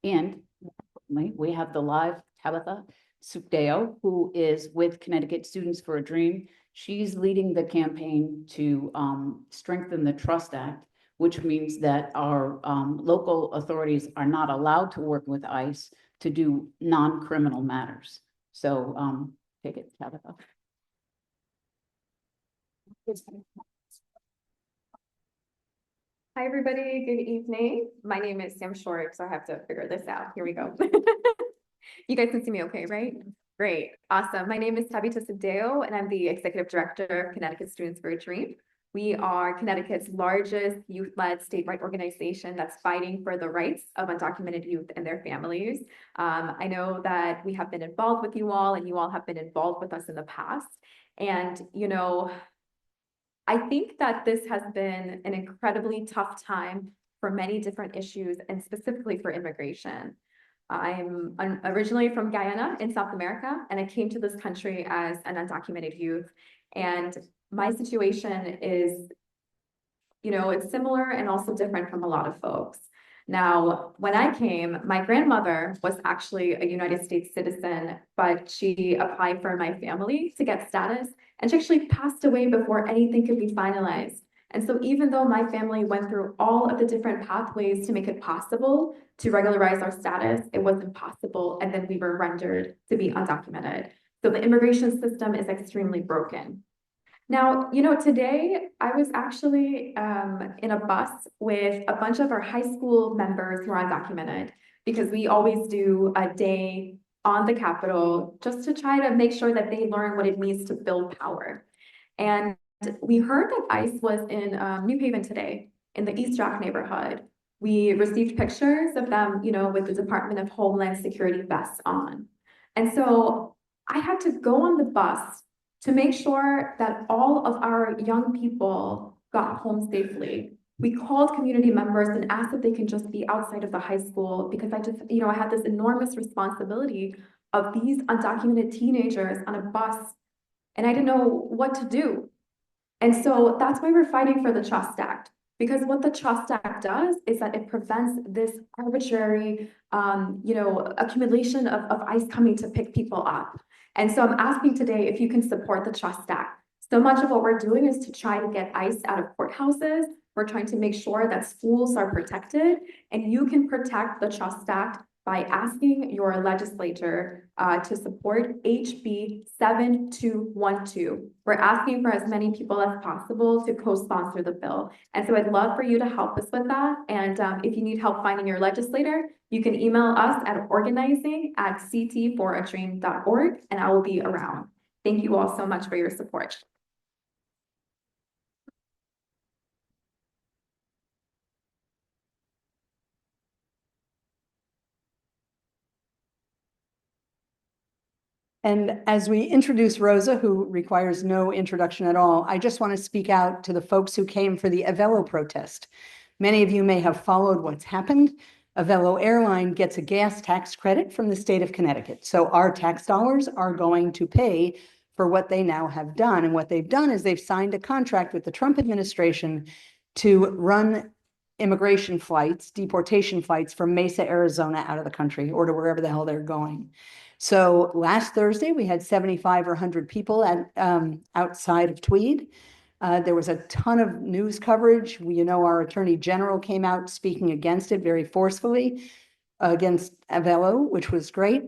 And we have the live Tabitha Sukdeo, who is with Connecticut Students for a Dream. She's leading the campaign to strengthen the Trust Act, which means that our local authorities are not allowed to work with ICE to do non-criminal matters. So take it, Tabitha. Hi, everybody. Good evening. My name is Sam Short, so I have to figure this out. Here we go. You guys can see me okay, right? Great. Awesome. My name is Tabitha Sukdeo, and I'm the Executive Director of Connecticut Students for a Dream. We are Connecticut's largest youth-led statewide organization that's fighting for the rights of undocumented youth and their families. I know that we have been involved with you all, and you all have been involved with us in the past. And, you know, I think that this has been an incredibly tough time for many different issues, and specifically for immigration. I'm originally from Guyana in South America, and I came to this country as an undocumented youth. And my situation is, you know, it's similar and also different from a lot of folks. Now, when I came, my grandmother was actually a United States citizen, but she applied for my family to get status, and she actually passed away before anything could be finalized. And so even though my family went through all of the different pathways to make it possible to regularize our status, it wasn't possible, and then we were rendered to be undocumented. So the immigration system is extremely broken. Now, you know, today I was actually in a bus with a bunch of our high school members who are undocumented, because we always do a day on the Capitol just to try to make sure that they learn what it means to build power. And we heard that ICE was in New Haven today, in the East Jack neighborhood. We received pictures of them, you know, with the Department of Homeland Security vests on. And so I had to go on the bus to make sure that all of our young people got home safely. We called community members and asked if they can just be outside of the high school, because I just, you know, I had this enormous responsibility of these undocumented teenagers on a bus, and I didn't know what to do. And so that's why we're fighting for the Trust Act, because what the Trust Act does is that it prevents this arbitrary, you know, accumulation of ICE coming to pick people up. And so I'm asking today if you can support the Trust Act. So much of what we're doing is to try to get ICE out of courthouses. We're trying to make sure that schools are protected, and you can protect the Trust Act by asking your legislature to support HB 7212. We're asking for as many people as possible to co-sponsor the bill. And so I'd love for you to help us with that. And if you need help finding your legislator, you can email us at organizing@ct4adream.org, and I will be around. Thank you all so much for your support. And as we introduce Rosa, who requires no introduction at all, I just want to speak out to the folks who came for the Avelo protest. Many of you may have followed what's happened. Avelo Airline gets a gas tax credit from the state of Connecticut. So our tax dollars are going to pay for what they now have done. And what they've done is they've signed a contract with the Trump administration to run immigration flights, deportation flights from Mesa, Arizona out of the country, or to wherever the hell they're going. So last Thursday, we had 75 or 100 people at outside of Tweed. There was a ton of news coverage. You know, our Attorney General came out speaking against it very forcefully, against Avelo, which was great.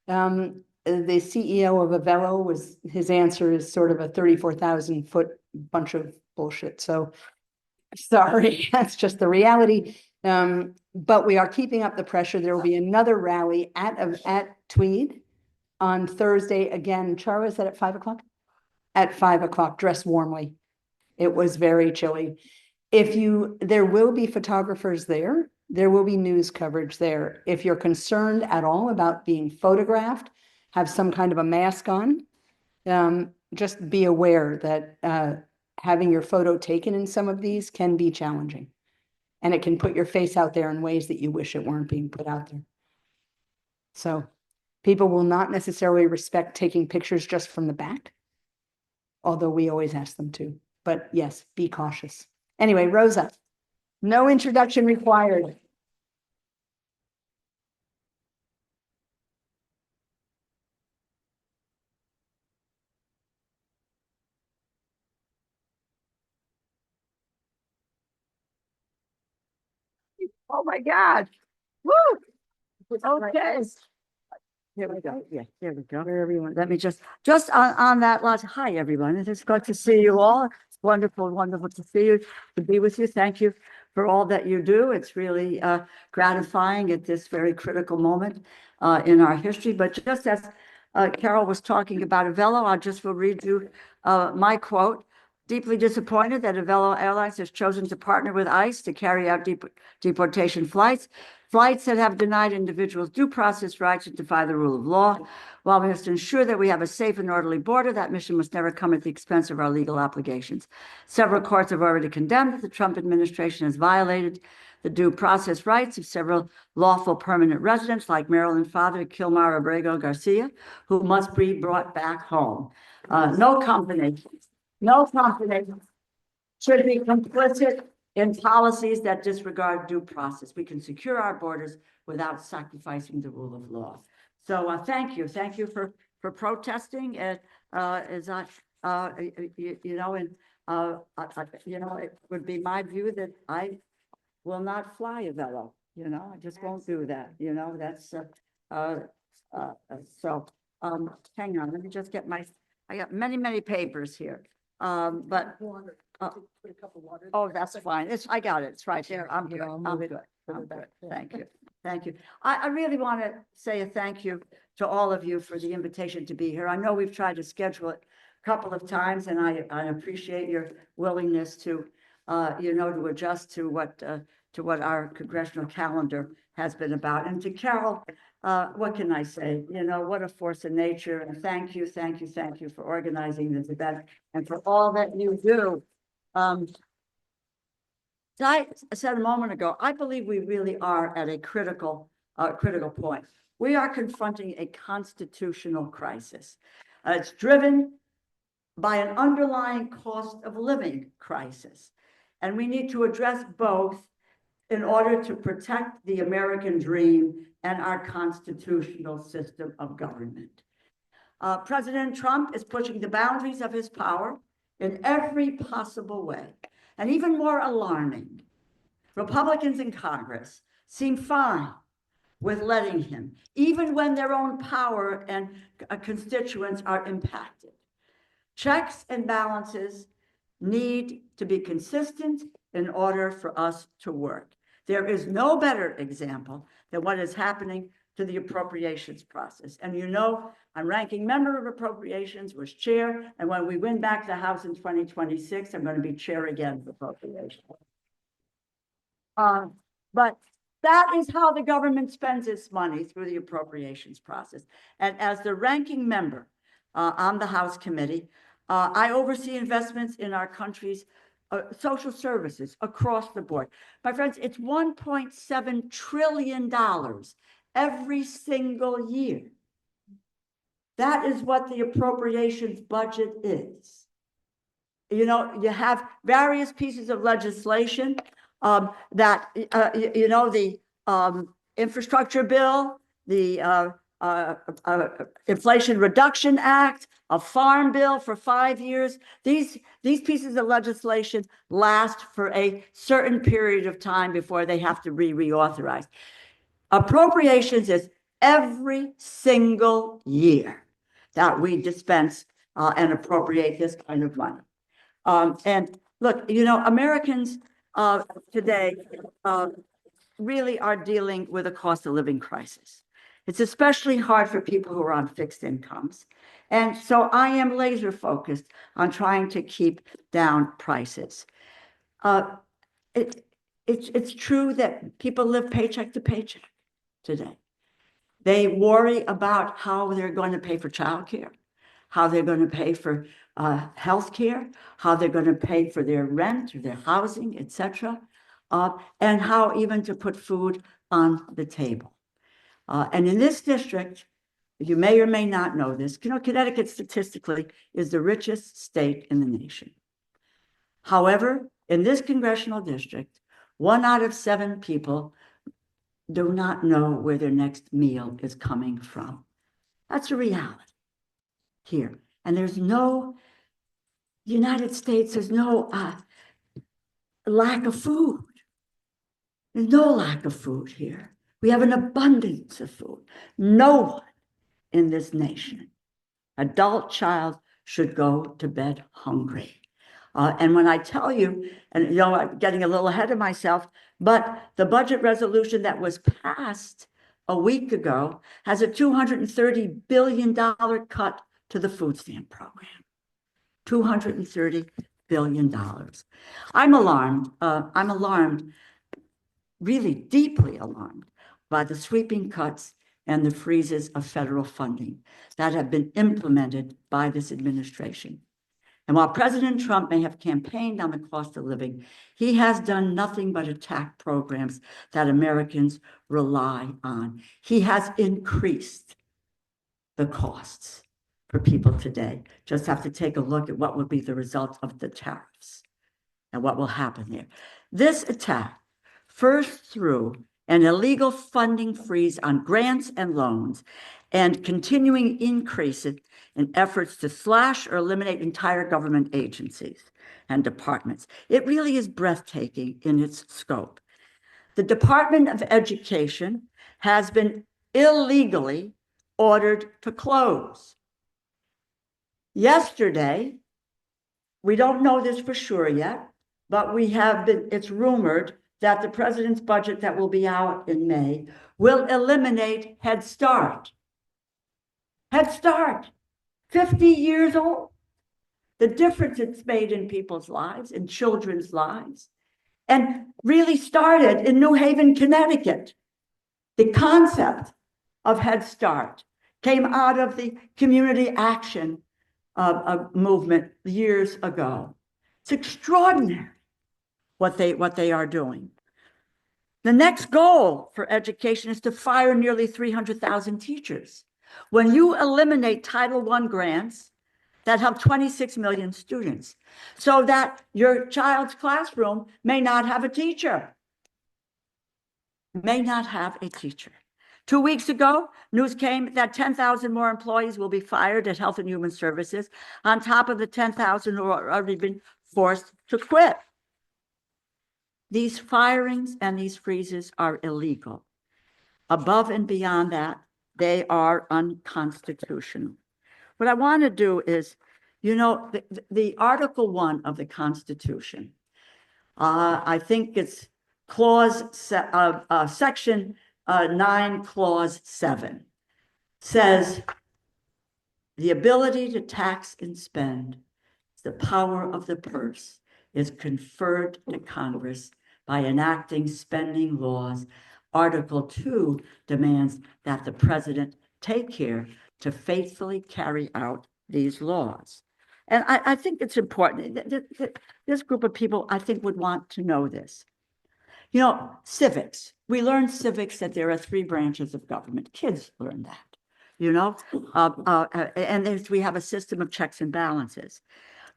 The CEO of Avelo his answer is sort of a 34,000-foot bunch of bullshit. So sorry, that's just the reality. But we are keeping up the pressure. There will be another rally at Tweed on Thursday again. Chara, is that at 5 o'clock? At 5 o'clock, dress warmly. It was very chilly. There will be photographers there. There will be news coverage there. If you're concerned at all about being photographed, have some kind of a mask on. Just be aware that having your photo taken in some of these can be challenging. And it can put your face out there in ways that you wish it weren't being put out there. So people will not necessarily respect taking pictures just from the back, although we always ask them to. But yes, be cautious. Anyway, Rosa, no introduction required. Oh, my God. Woo! Okay. Here we go. Yeah, there we go. Everyone, let me just on that last, hi, everyone. It is good to see you all. It's wonderful, wonderful to see you, to be with you. Thank you for all that you do. It's really gratifying at this very critical moment in our history. But just as Carol was talking about Avello, I just will read you my quote. Deeply disappointed that Avello Airlines has chosen to partner with ICE to carry out deportation flights that have denied individuals due process rights and defy the rule of law. While we must ensure that we have a safe and orderly border, that mission must never come at the expense of our legal obligations. Several courts have already condemned that the Trump administration has violated the due process rights of several lawful permanent residents like Maryland father Kilmar Abrego Garcia, who must be brought back home. No company should be complicit in policies that disregard due process. We can secure our borders without sacrificing the rule of law. So thank you for protesting. And as I, you know, it would be my view that I will not fly a Velo. You know, I just won't do that. You know, that's so. Hang on, let me just get I got many papers here. But oh, that's fine. I got it. It's right there. I'm good. I'm good. Thank you. Thank you. I really want to say a thank you to all of you for the invitation to be here. I know we've tried to schedule it a couple of times, and I appreciate your willingness to, to adjust to what our congressional calendar has been about. And to Carol, what can I say? You know, what a force of nature. And thank you for organizing this event and for all that you do. I said a moment ago, I believe we really are at a critical point. We are confronting a constitutional crisis. It's driven by an underlying cost of living crisis. And we need to address both in order to protect the American dream and our constitutional system of government. President Trump is pushing the boundaries of his power in every possible way. And even more alarming, Republicans in Congress seem fine with letting him, even when their own power and constituents are impacted. Checks and balances need to be consistent in order for us to work. There is no better example than what is happening to the appropriations process. And you know, I'm ranking member of appropriations, was chair, and when we win back the House in 2026, I'm going to be chair again of appropriations. But that is how the government spends its money, through the appropriations process. And as the ranking member on the House committee, I oversee investments in our country's social services across the board. My friends, it's $1.7 trillion every single year. That is what the appropriations budget is. You know, you have various pieces of legislation that, the infrastructure bill, the Inflation Reduction Act, a farm bill for 5 years. These pieces of legislation last for a certain period of time before they have to be reauthorized. Appropriations is every single year that we dispense and appropriate this kind of money. And look, Americans today really are dealing with a cost of living crisis. It's especially hard for people who are on fixed incomes. And so I am laser focused on trying to keep down prices. It's true that people live paycheck to paycheck today. They worry about how they're going to pay for childcare, how they're going to pay for health care, how they're going to pay for their rent or their housing, etc., and how even to put food on the table. And in this district, you may or may not know this, Connecticut statistically is the richest state in the nation. However, in this congressional district, 1 out of 7 people do not know where their next meal is coming from. That's a reality here. And there's no, the United States, there's no lack of food. There's no lack of food here. We have an abundance of food. No one in this nation, adult child, should go to bed hungry. And when I tell you, and I'm getting a little ahead of myself, but the budget resolution that was passed a week ago has a $230 billion cut to the food stamp program. $230 billion. I'm alarmed, really deeply alarmed by the sweeping cuts and the freezes of federal funding that have been implemented by this administration. And while President Trump may have campaigned on the cost of living, he has done nothing but attack programs that Americans rely on. He has increased the costs for people today. Just have to take a look at what would be the result of the tariffs and what will happen there. This attack, first through an illegal funding freeze on grants and loans and continuing increases in efforts to slash or eliminate entire government agencies and departments. It really is breathtaking in its scope. The Department of Education has been illegally ordered to close. Yesterday, we don't know this for sure yet, but it's rumored that the president's budget that will be out in May will eliminate Head Start. Head Start, 50 years old. The difference it's made in people's lives, in children's lives, and really started in New Haven, Connecticut. The concept of Head Start came out of the community action movement years ago. It's extraordinary what they are doing. The next goal for education is to fire nearly 300,000 teachers. When you eliminate Title I grants that help 26 million students, so that your child's classroom may not have a teacher. May not have a teacher. 2 weeks ago, news came that 10,000 more employees will be fired at Health and Human Services, on top of the 10,000 who have already been forced to quit. These firings and these freezes are illegal. Above and beyond that, they are unconstitutional. What I want to do is, the Article 1 of the Constitution, I think it's Section 9, Clause 7, says the ability to tax and spend, the power of the purse, is conferred to Congress by enacting spending laws. Article 2 demands that the president take care to faithfully carry out these laws. And I think it's important. This group of people, I think, would want to know this. Civics. We learn civics that there are 3 branches of government. Kids learn that, and we have a system of checks and balances.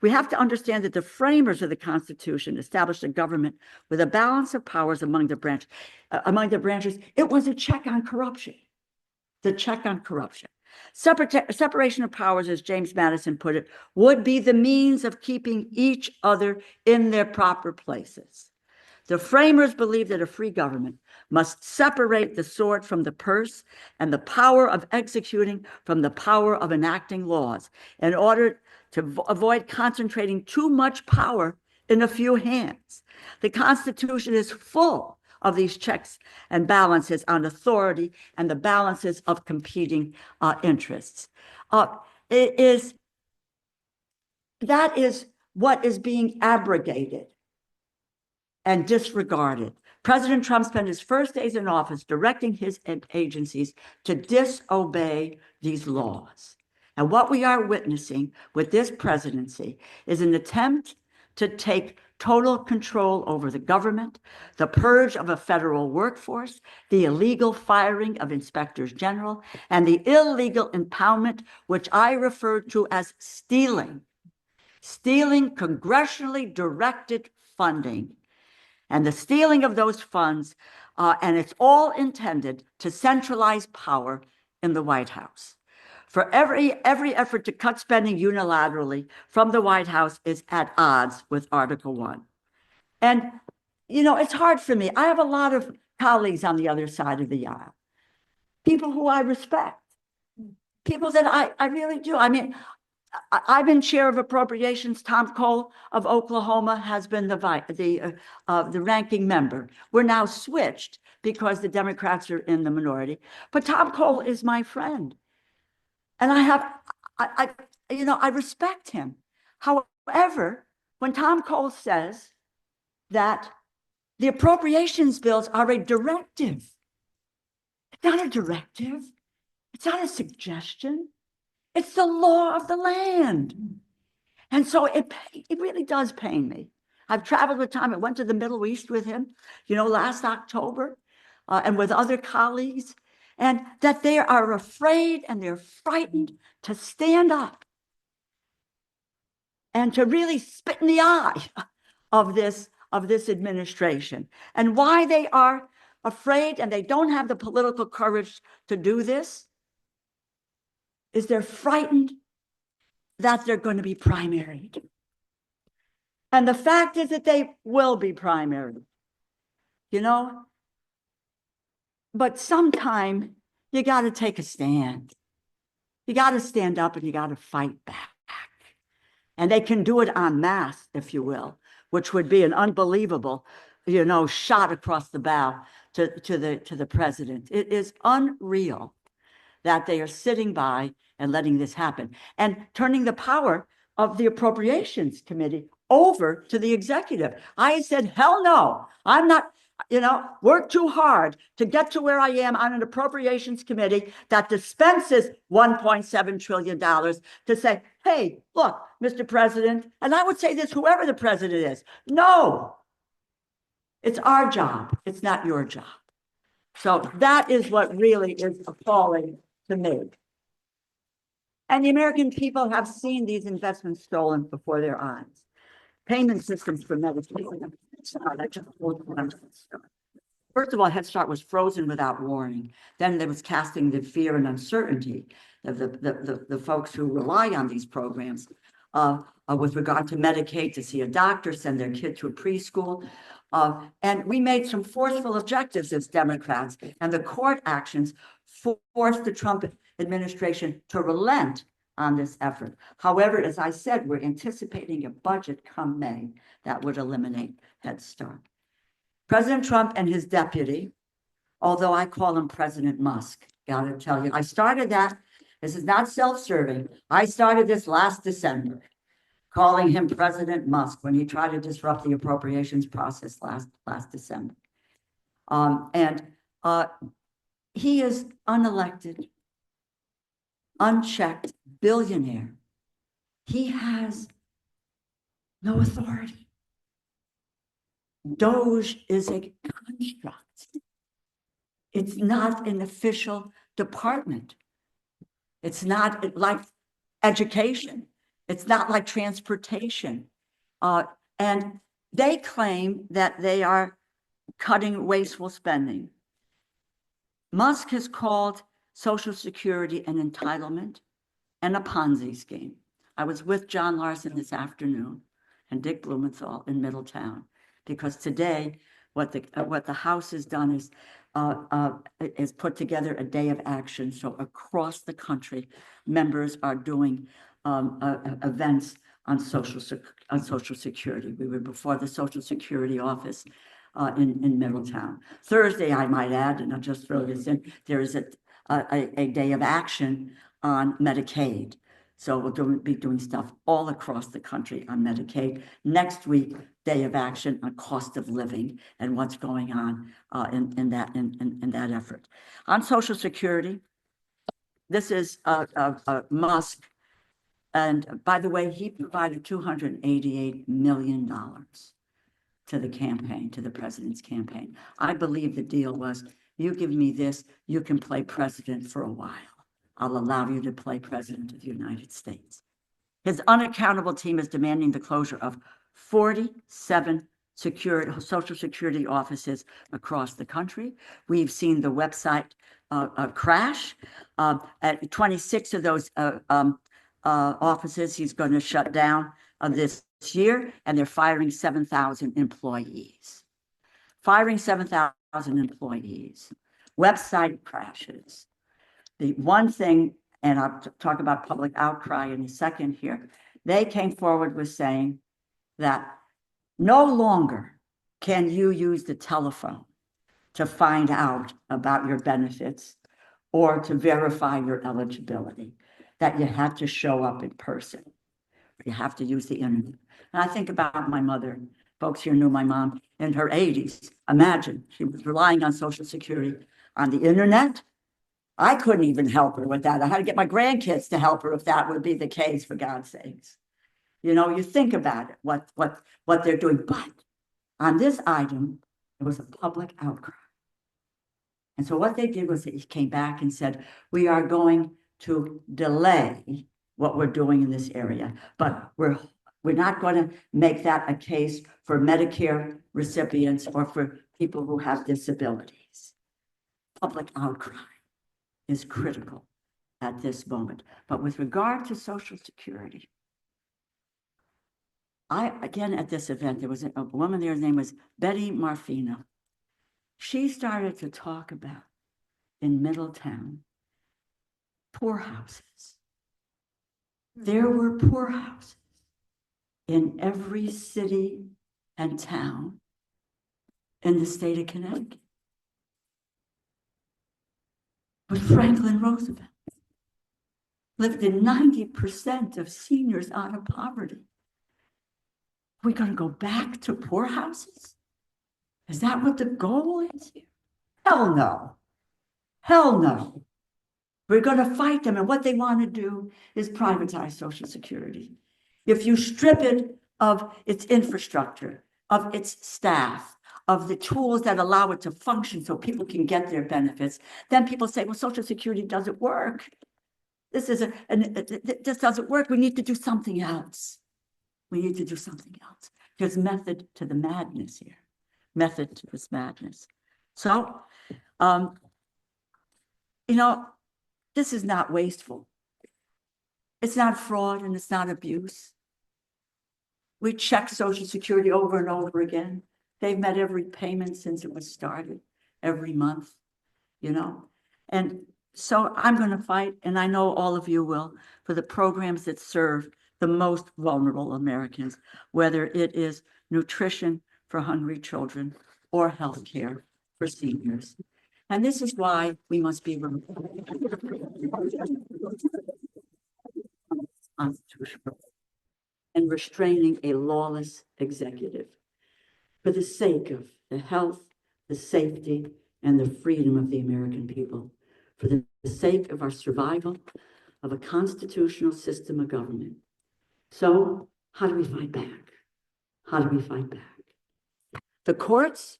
We have to understand that the framers of the Constitution established a government with a balance of powers among the branches. It was a check on corruption. The check on corruption. Separation of powers, as James Madison put it, would be the means of keeping each other in their proper places. The framers believed that a free government must separate the sword from the purse and the power of executing from the power of enacting laws in order to avoid concentrating too much power in a few hands. The Constitution is full of these checks and balances on authority and the balances of competing interests. That is what is being abrogated and disregarded. President Trump spent his first days in office directing his agencies to disobey these laws. And what we are witnessing with this presidency is an attempt to take total control over the government, the purge of a federal workforce, the illegal firing of inspectors general, and the illegal impoundment, which I refer to as stealing congressionally directed funding, and the stealing of those funds, and it's all intended to centralize power in the White House. For every effort to cut spending unilaterally from the White House is at odds with Article 1. And you know, it's hard for me. I have a lot of colleagues on the other side of the aisle, people who I respect, people that I really do. I mean, I've been chair of appropriations. Tom Cole of Oklahoma has been the ranking member. We're now switched because the Democrats are in the minority. But Tom Cole is my friend, and I respect him. However, when Tom Cole says that the appropriations bills are a directive, it's not a directive. It's not a suggestion. It's the law of the land. And so it really does pain me. I've traveled with Tom. I went to the Middle East with him, last October, and with other colleagues, and that they are afraid and they're frightened to stand up and to really spit in the eye of this administration. And why they are afraid and they don't have the political courage to do this is they're frightened that they're going to be primaried. And the fact is that they will be primaried, But sometime you got to take a stand. You got to stand up and you got to fight back. And they can do it en masse, if you will, which would be an unbelievable, shot across the bow to the president. It is unreal that they are sitting by and letting this happen and turning the power of the Appropriations Committee over to the executive. I said, hell no, I'm not, work too hard to get to where I am on an Appropriations Committee that dispenses $1.7 trillion to say, hey, look, Mr. President, and I would say this, whoever the president is, no, it's our job. It's not your job. So that is what really is appalling to me. And the American people have seen these investments stolen before their eyes. Payment systems for Medicaid. First of all, Head Start was frozen without warning. Then there was casting the fear and uncertainty of the folks who rely on these programs with regard to Medicaid, to see a doctor, send their kid to a preschool. And we made some forceful objectives as Democrats, and the court actions forced the Trump administration to relent on this effort. However, as I said, we're anticipating a budget come May that would eliminate Head Start. President Trump and his deputy, although I call him President Musk, gotta tell you, I started that. This is not self-serving. I started this last December, calling him President Musk when he tried to disrupt the appropriations process last December. He is unelected, unchecked billionaire. He has no authority. DOGE is a construct. It's not an official department. It's not like education. It's not like transportation. And they claim that they are cutting wasteful spending. Musk has called Social Security an entitlement and a Ponzi scheme. I was with John Larson this afternoon and Dick Blumenthal in Middletown, because today what the House has done is put together a day of action. So across the country, members are doing events on Social Security. We were before the Social Security office in Middletown. Thursday, I might add, and I'll just throw this in, there is a day of action on Medicaid. So we'll be doing stuff all across the country on Medicaid. Next week, day of action on cost of living and what's going on in that effort. On Social Security, this is Musk. And by the way, he provided $288 million to the campaign, to the president's campaign. I believe the deal was, you give me this, you can play president for a while. I'll allow you to play president of the United States. His unaccountable team is demanding the closure of 47 Social Security offices across the country. We've seen the website crash. At 26 of those offices he's going to shut down this year, and they're firing 7,000 employees. firing 7,000 employees, website crashes. The one thing, and I'll talk about public outcry in a second here, they came forward with saying that no longer can you use the telephone to find out about your benefits or to verify your eligibility, that you have to show up in person. You have to use the internet. And I think about my mother. Folks here knew my mom in her 80s. Imagine, she was relying on Social Security on the internet. I couldn't even help her with that. I had to get my grandkids to help her if that would be the case, for God's sakes. You know, you think about it, what they're doing. But on this item, it was a public outcry. And so what they did was they came back and said, we are going to delay what we're doing in this area, but we're not going to make that a case for Medicare recipients or for people who have disabilities. Public outcry is critical at this moment. But with regard to Social Security, again, at this event, there was a woman there, her name was Betty Marfino. She started to talk about, in Middletown, poorhouses. There were poorhouses in every city and town in the state of Connecticut. But Franklin Roosevelt lifted 90% of seniors out of poverty. We're going to go back to poorhouses? Is that what the goal is here? Hell no. Hell no. We're going to fight them. And what they want to do is privatize Social Security. If you strip it of its infrastructure, of its staff, of the tools that allow it to function so people can get their benefits, then people say, well, Social Security doesn't work. This doesn't work. We need to do something else. We need to do something else. There's method to the madness here. Method to this madness. So, you know, this is not wasteful. It's not fraud and it's not abuse. We check Social Security over and over again. They've met every payment since it was started, every month, you know. And so I'm going to fight, and I know all of you will, for the programs that serve the most vulnerable Americans, whether it is nutrition for hungry children or health care for seniors. And this is why we must be constitutional and restraining a lawless executive for the sake of the health, the safety, and the freedom of the American people, for the sake of our survival of a constitutional system of government. So how do we fight back? How do we fight back? The courts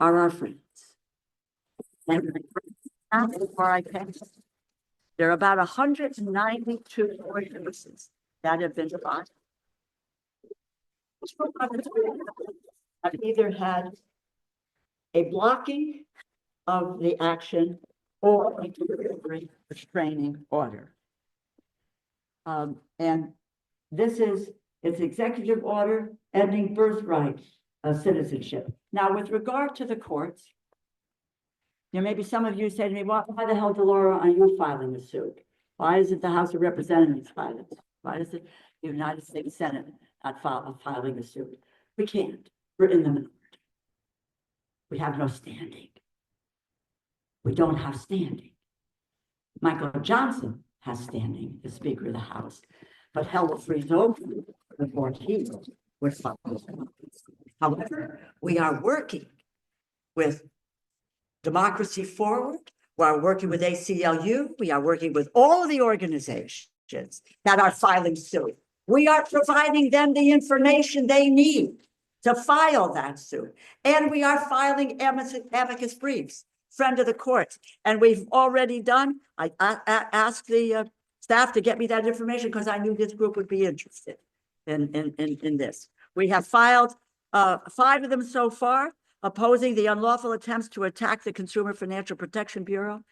are our friends. And before I came, there are about 192 ordinances that have been filed. I've either had a blocking of the action or a deliberate restraining order. And this is its executive order ending birthright citizenship. Now, with regard to the courts, there may be some of you say to me, well, why the hell, DeLauro, are you filing a suit? Why is it the House of Representatives filing? Why is it the United States Senate not filing a suit? We can't. We're in the minority. We have no standing. We don't have standing. Michael Johnson has standing as Speaker of the House, but hell will freeze over before he would file. However, we are working with Democracy Forward. We are working with ACLU. We are working with all of the organizations that are filing suit. We are providing them the information they need to file that suit. And we are filing amicus briefs, friend of the court. And we've already done, I asked the staff to get me that information because I knew this group would be interested in this. We have filed 5 of them so far, opposing the unlawful attempts to attack the Consumer Financial Protection Bureau,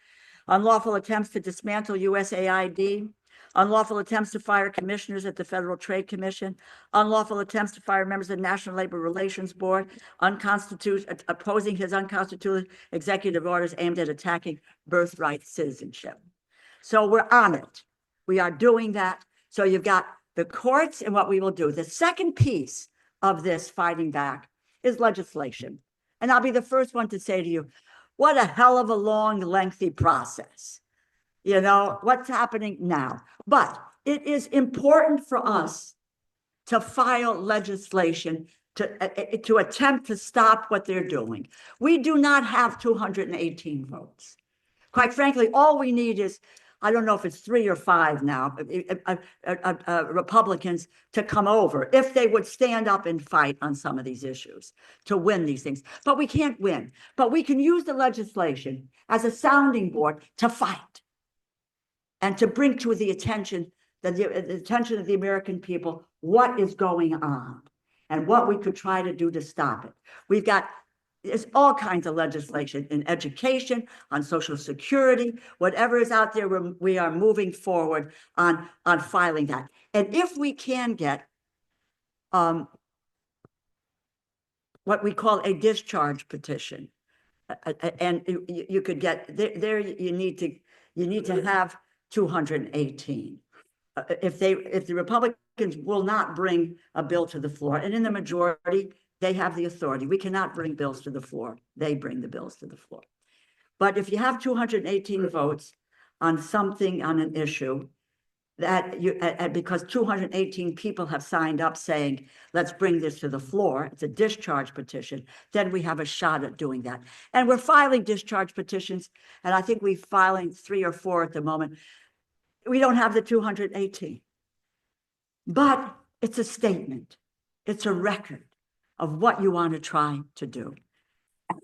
unlawful attempts to dismantle USAID, unlawful attempts to fire commissioners at the Federal Trade Commission, unlawful attempts to fire members of the National Labor Relations Board, opposing his unconstitutional executive orders aimed at attacking birthright citizenship. So we're on it. We are doing that. So you've got the courts and what we will do. The second piece of this fighting back is legislation. And I'll be the first one to say to you, what a hell of a long, lengthy process. You know, what's happening now. But it is important for us to file legislation to attempt to stop what they're doing. We do not have 218 votes. Quite frankly, all we need is, I don't know if it's 3 or 5 now, Republicans to come over, if they would stand up and fight on some of these issues to win these things. But we can't win. But we can use the legislation as a sounding board to fight and to bring to the attention of the American people what is going on and what we could try to do to stop it. There's all kinds of legislation in education, on Social Security, whatever is out there, we are moving forward on filing that. And if we can get what we call a discharge petition, and you could get there, you need to have 218. If the Republicans will not bring a bill to the floor, and in the majority, they have the authority. We cannot bring bills to the floor. They bring the bills to the floor. But if you have 218 votes on something, on an issue, because 218 people have signed up saying, let's bring this to the floor, it's a discharge petition, then we have a shot at doing that. And we're filing discharge petitions, and I think we're filing 3 or 4 at the moment. We don't have the 218. But it's a statement. It's a record of what you want to try to do.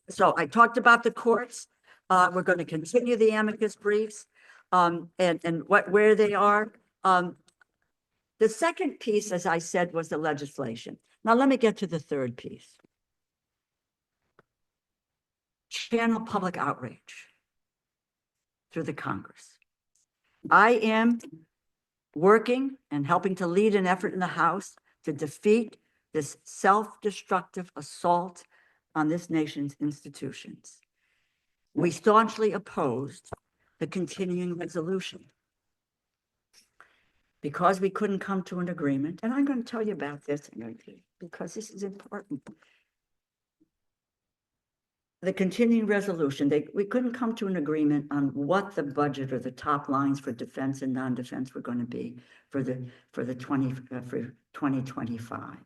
So I talked about the courts. We're going to continue the amicus briefs and where they are. The second piece, as I said, was the legislation. Now let me get to the third piece. Channel public outrage through the Congress. I am working and helping to lead an effort in the House to defeat this self-destructive assault on this nation's institutions. We staunchly opposed the continuing resolution because we couldn't come to an agreement. And I'm going to tell you about this because this is important. The continuing resolution, we couldn't come to an agreement on what the budget or the top lines for defense and non-defense were going to be for 2025.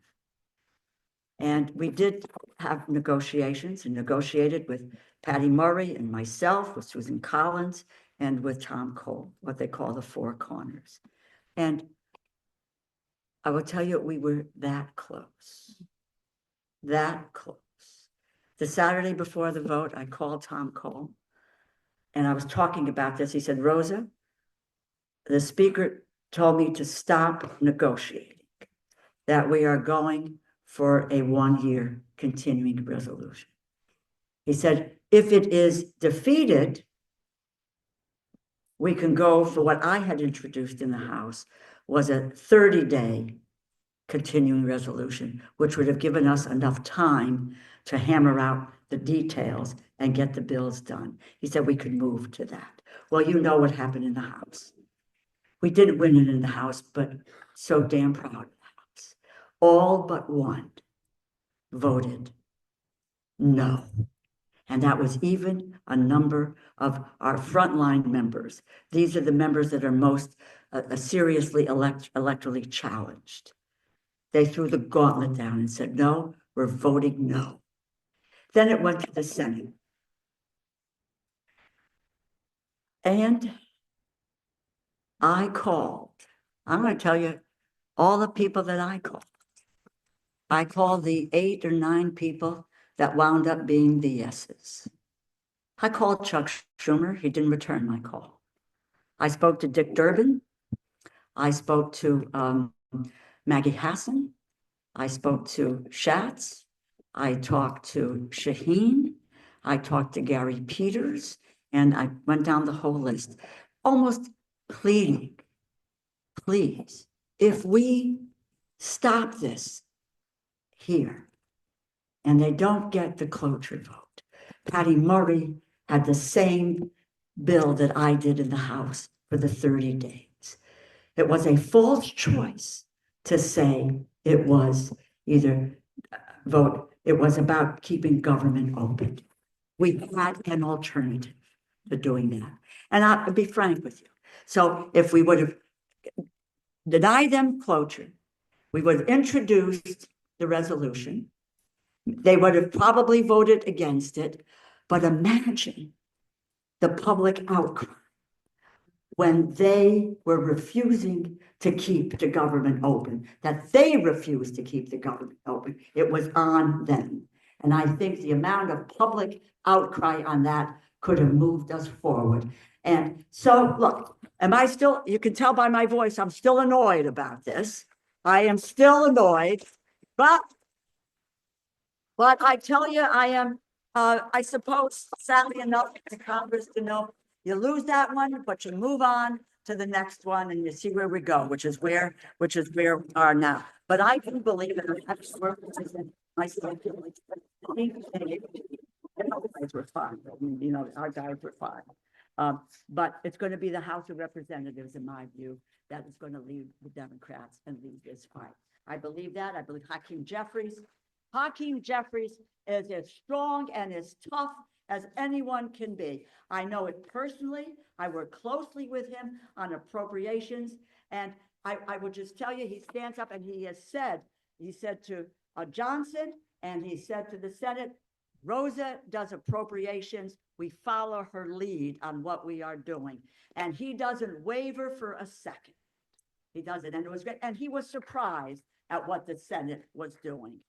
And we did have negotiations and negotiated with Patty Murray and myself, with Susan Collins, and with Tom Cole, what they call the Four Corners. And I will tell you, we were that close, that close. The Saturday before the vote, I called Tom Cole and I was talking about this. He said, Rosa, the speaker told me to stop negotiating, that we are going for a 1-year continuing resolution. He said, if it is defeated, we can go for what I had introduced in the House was a 30-day continuing resolution, which would have given us enough time to hammer out the details and get the bills done. He said we could move to that. Well, you know what happened in the House. We didn't win it in the House, but so damn proud of the House. All but one voted no. And that was even a number of our frontline members. These are the members that are most seriously electorally challenged. They threw the gauntlet down and said, no, we're voting no. Then it went to the Senate. And I called. I'm going to tell you all the people that I called. I called the 8 or 9 people that wound up being the yeses. I called Chuck Schumer. He didn't return my call. I spoke to Dick Durbin. I spoke to Maggie Hassan. I spoke to Schatz. I talked to Shaheen. I talked to Gary Peters. And I went down the whole list, almost pleading please, if we stop this here and they don't get the cloture vote, Patty Murray had the same bill that I did in the House for the 30 days. It was a false choice to say it was either it was about keeping government open. We had an alternative to doing that. And I'll be frank with you. So if we would have denied them cloture, we would have introduced the resolution. They would have probably voted against it. But imagine the public outcry when they were refusing to keep the government open, that they refused to keep the government open. It was on them. And I think the amount of public outcry on that could have moved us forward. And so, look, you can tell by my voice, I'm still annoyed about this. I am still annoyed, but I tell you, I suppose, sadly enough, to Congress to know, you lose that one, but you move on to the next one and you see where we go, which is where we are now. But I do believe that I have to work with myself. Guys were fine. You know, our guys were fine. But it's going to be the House of Representatives, in my view, that is going to lead the Democrats and lead this fight. I believe that. I believe Hakeem Jeffries is as strong and as tough as anyone can be. I know it personally. I work closely with him on appropriations. And I would just tell you, he stands up and he said to Johnson, and he said to the Senate, Rosa does appropriations. We follow her lead on what we are doing. And he doesn't waver for a second. He doesn't. And it was great. And he was surprised at what the Senate was doing.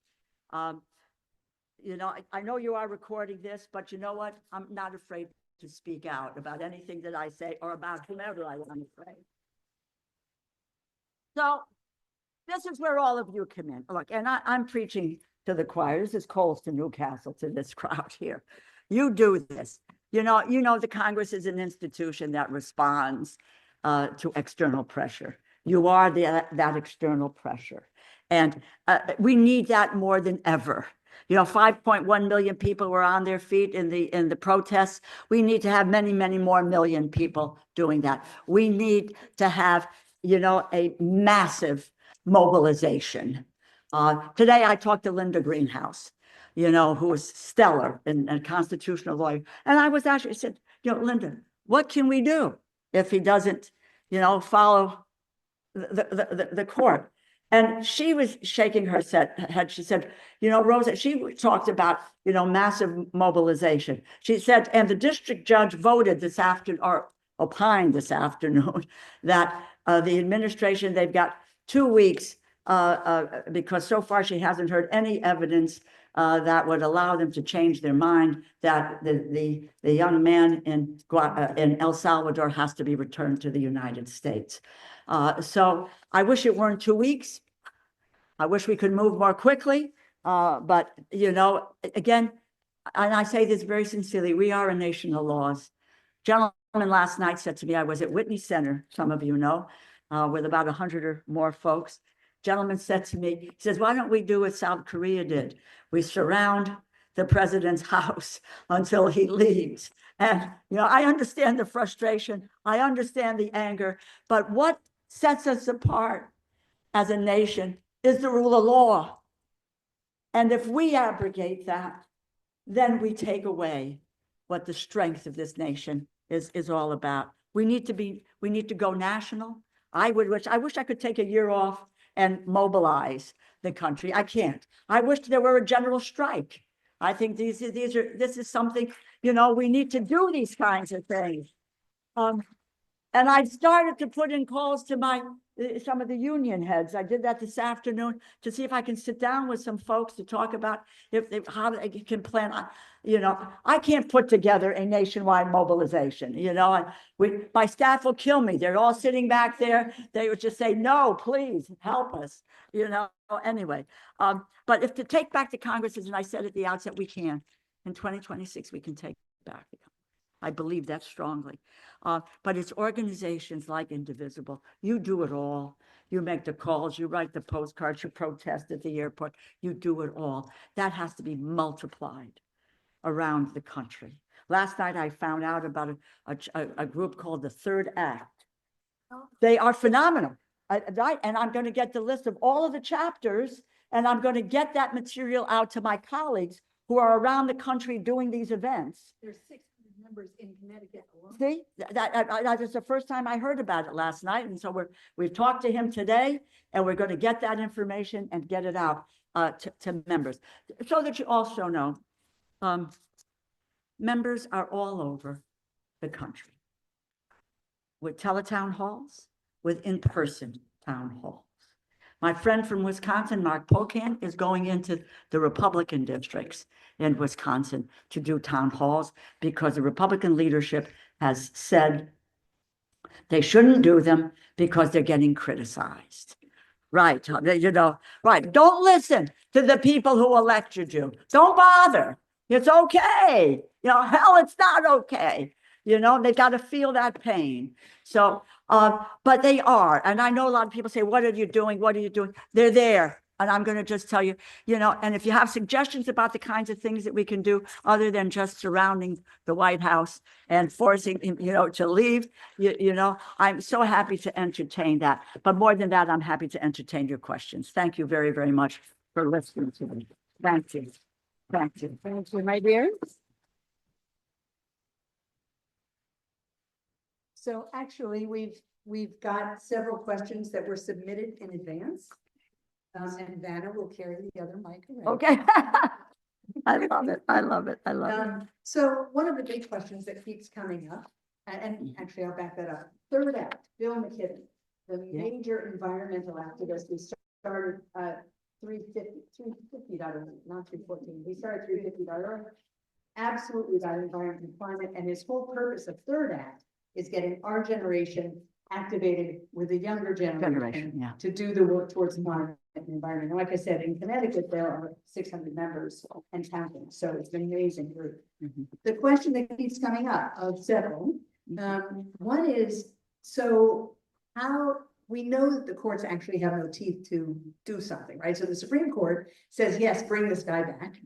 You know, I know you are recording this, but you know what? I'm not afraid to speak out about anything that I say or about whomever I want to say. So this is where all of you come in. Look, and I'm preaching to the choir. This is Coles to Newcastle, to this crowd here. You do this. You know the Congress is an institution that responds to external pressure. You are that external pressure. And we need that more than ever. You know, 5.1 million people were on their feet in the protests. We need to have many, many more million people doing that. We need to have, you know, a massive mobilization. Today, I talked to Linda Greenhouse, you know, who is stellar and a constitutional lawyer. And I was actually said, you know, Linda, what can we do if he doesn't, you know, follow the court? And she was shaking her head. She said, you know, Rosa, she talked about, you know, massive mobilization. She said, and the district judge voted this afternoon, or opined this afternoon, that the administration, they've got 2 weeks because so far she hasn't heard any evidence that would allow them to change their mind, that the young man in El Salvador has to be returned to the United States. So I wish it weren't 2 weeks. I wish we could move more quickly. But, you know, again, and I say this very sincerely, we are a nation of laws. Gentleman last night said to me, I was at Whitney Center, some of you know, with about 100 or more folks. Gentleman said to me, he says, why don't we do what South Korea did? We surround the president's house until he leaves. And, you know, I understand the frustration. I understand the anger. But what sets us apart as a nation is the rule of law. And if we abrogate that, then we take away what the strength of this nation is all about. We need to go national. I wish I could take a year off and mobilize the country. I can't. I wish there were a general strike. I think this is something, you know, we need to do these kinds of things. And I started to put in calls to some of the union heads. I did that this afternoon to see if I can sit down with some folks to talk about how they can plan on, you know, I can't put together a nationwide mobilization, you know, my staff will kill me. They're all sitting back there. They would just say, no, please help us, you know, anyway. But if to take back the Congress, and I said at the outset, we can. In 2026, we can take back the Congress. I believe that strongly. But it's organizations like Indivisible. You do it all. You make the calls, you write the postcards, you protest at the airport, you do it all. That has to be multiplied around the country. Last night, I found out about a group called the Third Act. They are phenomenal, right? And I'm going to get the list of all of the chapters, and I'm going to get that material out to my colleagues who are around the country doing these events. There's 600 members in Connecticut alone. See, that is the first time I heard about it last night. And so we've talked to him today, and we're going to get that information and get it out to members. So that you also know, members are all over the country with teletown halls, with in-person town halls. My friend from Wisconsin, Mark Pocan, is going into the Republican districts in Wisconsin to do town halls because the Republican leadership has said they shouldn't do them because they're getting criticized. Right, you know, right. Don't listen to the people who elected you. Don't bother. It's okay. You know, hell, it's not okay. You know, they got to feel that pain. So, but they are. And I know a lot of people say, what are you doing? What are you doing? They're there. And I'm going to just tell you, you know, and if you have suggestions about the kinds of things that we can do other than just surrounding the White House and forcing him, you know, to leave, you know, I'm so happy to entertain that. But more than that, I'm happy to entertain your questions. Thank you very, very much for listening to me. Thank you. Thank you. Thank you, my dear. So actually, we've got several questions that were submitted in advance. And Vanna will carry the other mic around. Okay. I love it. I love it. I love it. So one of the big questions that keeps coming up, and actually I'll back that up. Third Act, Bill McKibben, the major environmental activist, we started 350.org, not 314. We started 350.org. Absolutely about environment and climate, and his whole purpose of Third Act is getting our generation activated with the younger generation Yeah. to do the work towards climate and environment. And like I said, in Connecticut, there are 600 members and counting. So it's an amazing group. The question that keeps coming up of several, one is, so how we know that the courts actually have no teeth to do something, right? So the Supreme Court says, yes, bring this guy back,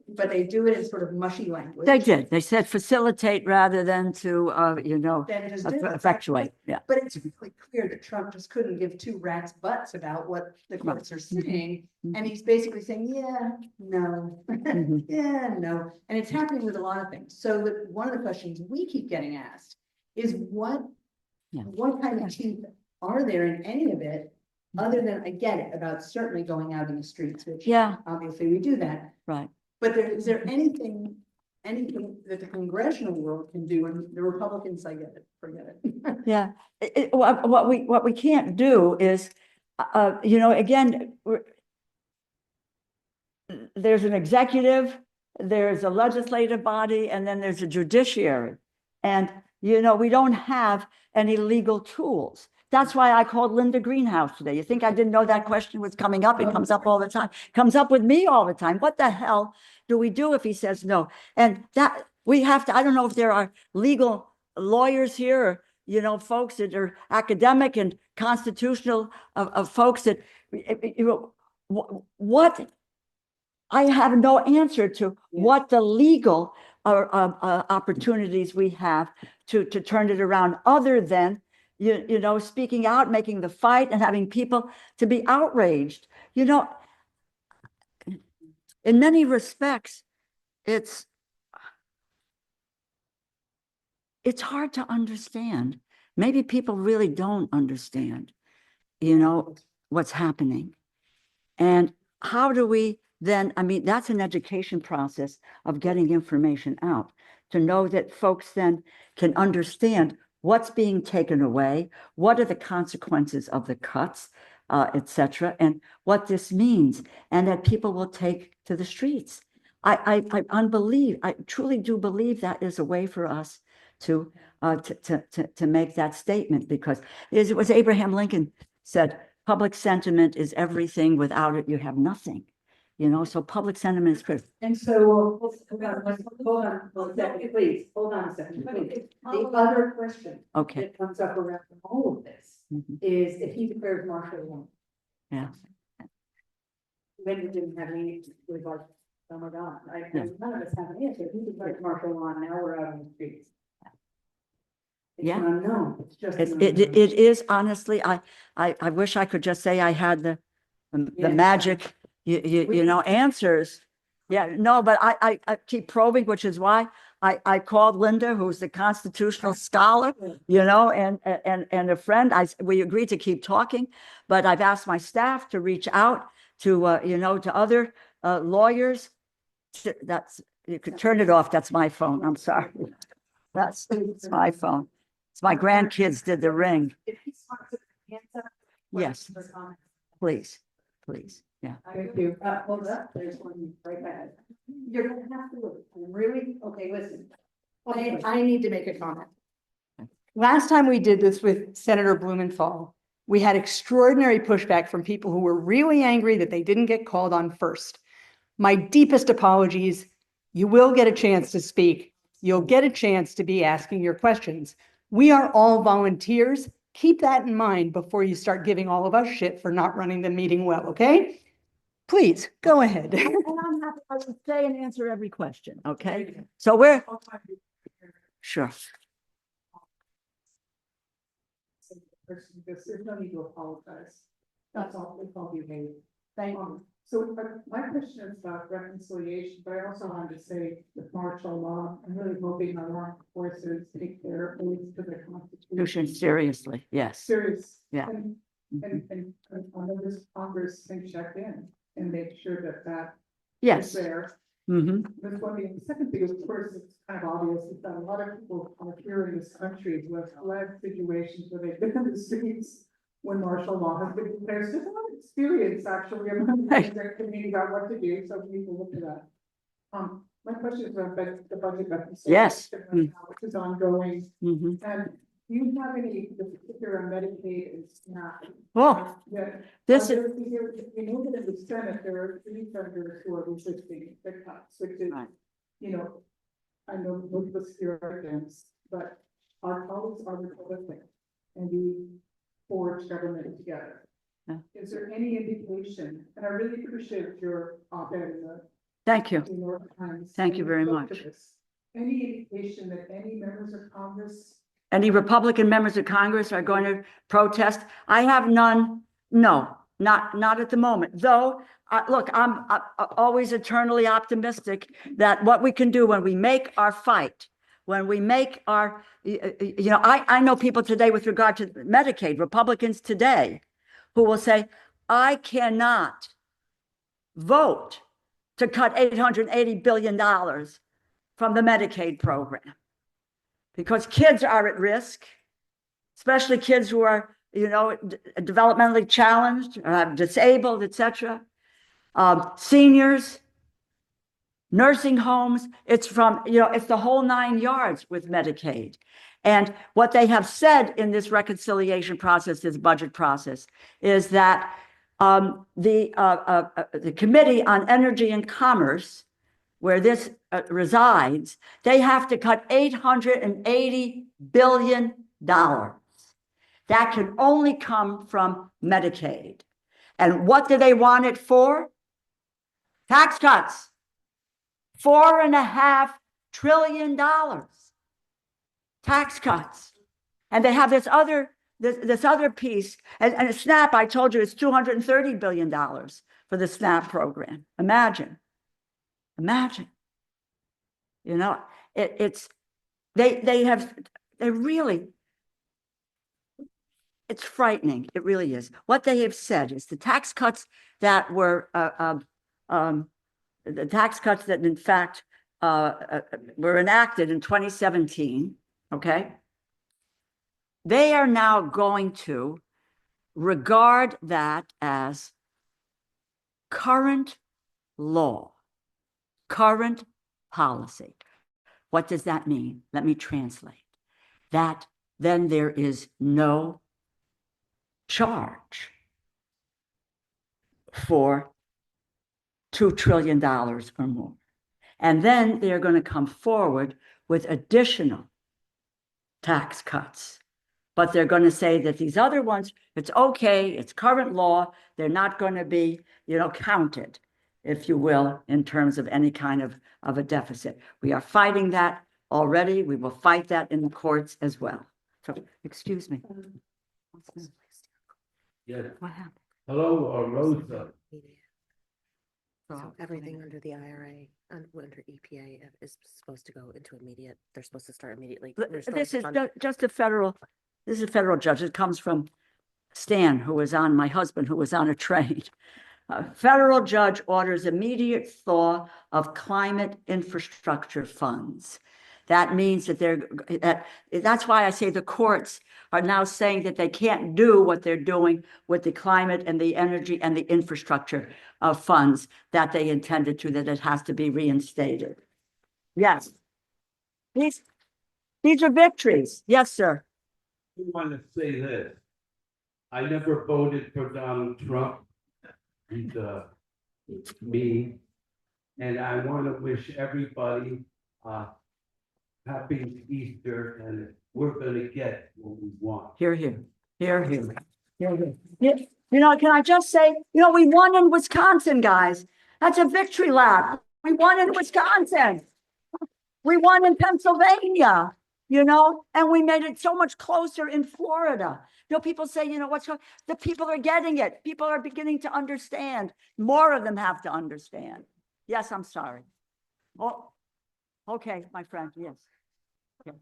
but they do it in sort of mushy language. They did. They said facilitate rather than to, you know, Then just do it. effectuate. Yeah. But it's really clear that Trump just couldn't give two rats butts about what the courts are saying. And he's basically saying, yeah, no, yeah, no. And it's happening with a lot of things. So one of the questions we keep getting asked is what kind of teeth are there in any of it, other than, I get it, about certainly going out in the streets, which obviously we do that. Right. But is there anything that the congressional world can do, and the Republicans, I get it, forget it. Yeah. What we can't do is, you know, again, there's an executive, there's a legislative body, and then there's a judiciary. And, you know, we don't have any legal tools. That's why I called Linda Greenhouse today. You think I didn't know that question was coming up? It comes up all the time. Comes up with me all the time. What the hell do we do if he says no? And that we have to, I don't know if there are legal lawyers here or, you know, folks that are academic and constitutional of folks that, you know, what I have no answer to what the legal opportunities we have to turn it around other than you know, speaking out, making the fight and having people to be outraged. You know, in many respects, it's hard to understand. Maybe people really don't understand, you know, what's happening. And how do we then, I mean, that's an education process of getting information out to know that folks then can understand what's being taken away, what are the consequences of the cuts, et cetera, and what this means, and that people will take to the streets. I truly do believe that is a way for us to make that statement, because it was Abraham Lincoln said, public sentiment is everything. Without it, you have nothing. you know, so public sentiment is critical. And so, hold on one second, please, hold on a second, please. The other question Okay. that comes up around all of this Mhm. is if he declares martial law. Yeah. Linda didn't have any, was like, oh my God, Yeah. none of us have an answer. If he declares martial law, now we're out on the streets. It's Yeah. an unknown, it's just It, an it, unknown. it is honestly, I wish I could just say I had the Yeah. magic, you know, answers. Yeah, no, but I keep probing, which is why I called Linda, who's the constitutional scholar, you know, and a friend. We agreed to keep talking, but I've asked my staff to reach out to, you know, to other lawyers. That's, you could turn it off. That's my phone. I'm sorry. It's my phone. It's my grandkids did the ring. If he wants to answer Yes, questions or comments. please, please. Yeah. Thank you. Hold up, there's one right back. You're gonna have to look. Really? Okay, listen. I need to make a comment. Last time we did this with Senator Blumenthal, we had extraordinary pushback from people who were really angry that they didn't get called on first. My deepest apologies. You will get a chance to speak. You'll get a chance to be asking your questions. We are all volunteers. Keep that in mind before you start giving all of us shit for not running the meeting well, okay? Please, go ahead. And I'm happy, I will stay and answer every question, okay? So we're, sure. There's no need to apologize. That's all, it's all behavior. Thank you. So my question is about reconciliation, but I also wanted to say with martial law, I'm really hoping our armed forces take their oaths to the Constitution. Seriously, yes. Serious. Yeah. And I know this Congress can check in and make sure that that is Yes. there. Mm-hmm. That's one thing. The second thing is, of course, it's kind of obvious is that a lot of people are here in this country who have fled situations where they've been in the streets when martial law has been declared. So there's a lot of experience actually among the immigrant community about what to do, so we need to look at that. My question is about the budget reconciliation. Yes. Right now, which is ongoing, Mm-hmm. and do you have any particular on Medicaid and SNAP? Well, That this are is, there- we know that in the Senate, there are three senators who are resisting the cuts, which is, Right. you know, I know most of us here are against, but our colleagues are Republican and we forge government together. Yeah. Is there any indication, and I really appreciate your op-ed in the thank you. New York Times. Thank you very spoke to much. this. Any indication that any members of Congress Any Republican members of Congress are going to protest? I have none. No, not at the moment. Though, look, I'm always eternally optimistic that what we can do when we make our fight, when we make our, you know, I know people today with regard to Medicaid, Republicans today, who will say, I cannot vote to cut $880 billion from the Medicaid program, because kids are at risk, especially kids who are, you know, developmentally challenged, disabled, etc. Seniors, nursing homes. It's from, you know, it's the whole 9 yards with Medicaid. And what they have said in this reconciliation process, this budget process, is that the Committee on Energy and Commerce, where this resides, they have to cut $880 billion. That can only come from Medicaid. And what do they want it for? Tax cuts. $4.5 trillion. Tax cuts. And they have this other piece, and SNAP, I told you, it's $230 billion for the SNAP program. Imagine. You know, they really, it's frightening. It really is. What they have said is the tax cuts that were, the tax cuts that in fact were enacted in 2017, okay? They are now going to regard that as current law, current policy. What does that mean? Let me translate. That then there is no charge for $2 trillion or more. And then they're going to come forward with additional tax cuts. But they're going to say that these other ones, it's okay, it's current law, they're not going to be, counted, if you will, in terms of any kind of a deficit. We are fighting that already. We will fight that in the courts as well. So, excuse me. Yes, What happened? hello, Rosa. So everything under the IRA and under EPA is supposed to go into immediate, they're supposed to start immediately. They're still This is on- just a federal, this is a federal judge. It comes from Stan, who was on, my husband, who was on a train. A federal judge orders immediate thaw of climate infrastructure funds. That means that that's why I say the courts are now saying that they can't do what they're doing with the climate and the energy and the infrastructure of funds that they intended to, that it has to be reinstated. Yes. These are victories. Yes, sir. I want to say this. I never voted for Donald Trump. He's me. And I want to wish everybody happy Easter, and we're going to get what we want. Hear, hear, hear, hear, hear, hear. Can I just say, we won in Wisconsin, guys. That's a victory lap. We won in Wisconsin. We won in Pennsylvania, and we made it so much closer in Florida. People say, what's going on? The people are getting it. People are beginning to understand. More of them have to understand. Yes, I'm sorry. Oh, okay, my friend, yes. Okay.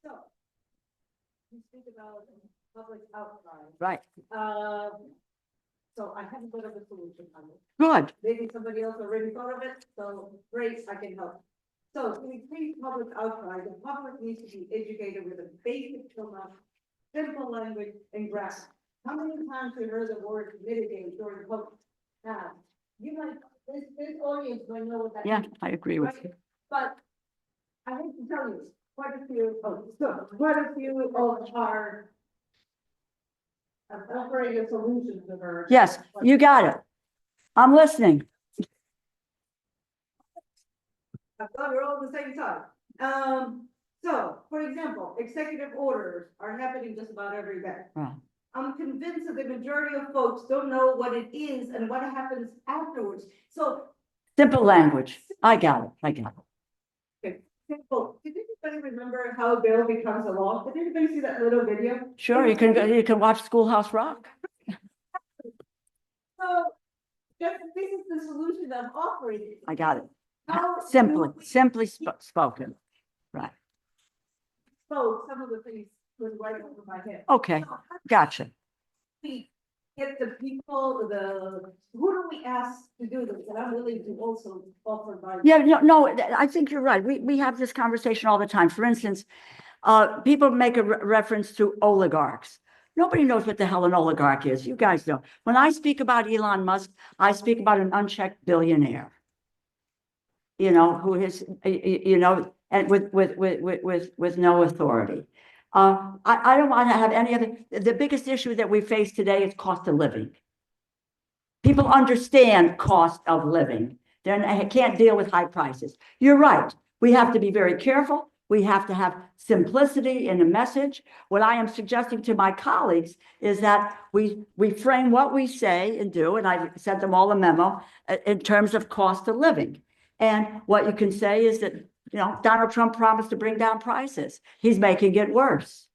So, you speak about public outcry. Right, So I haven't thought of a solution on it. good. Maybe somebody else already thought of it, so great, I can help. So to increase public outcry, the public needs to be educated with a basic amount, simple language and grammar. How many times have you heard the word mitigate during public? You might, this audience might know what that Yeah, means. I agree with you. But I hate to tell you, quite a few of our offering a solution to her. Yes, you got it. I'm listening. I thought we're all at the same time. So, for example, executive orders are happening just about every day. Right. I'm convinced that the majority of folks don't know what it is and what happens afterwards. So, Simple language. I got it. simple. Did anybody remember how a bill becomes a law? Did anybody see that little video? Sure, you can watch Schoolhouse Rock. So, this is the solution I'm offering. I got it. How Simply spoken. Right. So some of the things was right over my head. Okay, So how do gotcha. we get the people, who do we ask to do this? And I'm willing to also offer my. Yeah, no, I think you're right. We have this conversation all the time. For instance, people make a reference to oligarchs. Nobody knows what the hell an oligarch is. You guys know. When I speak about Elon Musk, I speak about an unchecked billionaire. Who is, and with no authority. I don't want to have any other, the biggest issue that we face today is cost of living. People understand cost of living. They can't deal with high prices. You're right. We have to be very careful. We have to have simplicity in the message. What I am suggesting to my colleagues is that we frame what we say and do, and I've sent them all a memo in terms of cost of living. And what you can say is that, Donald Trump promised to bring down prices. He's making it worse.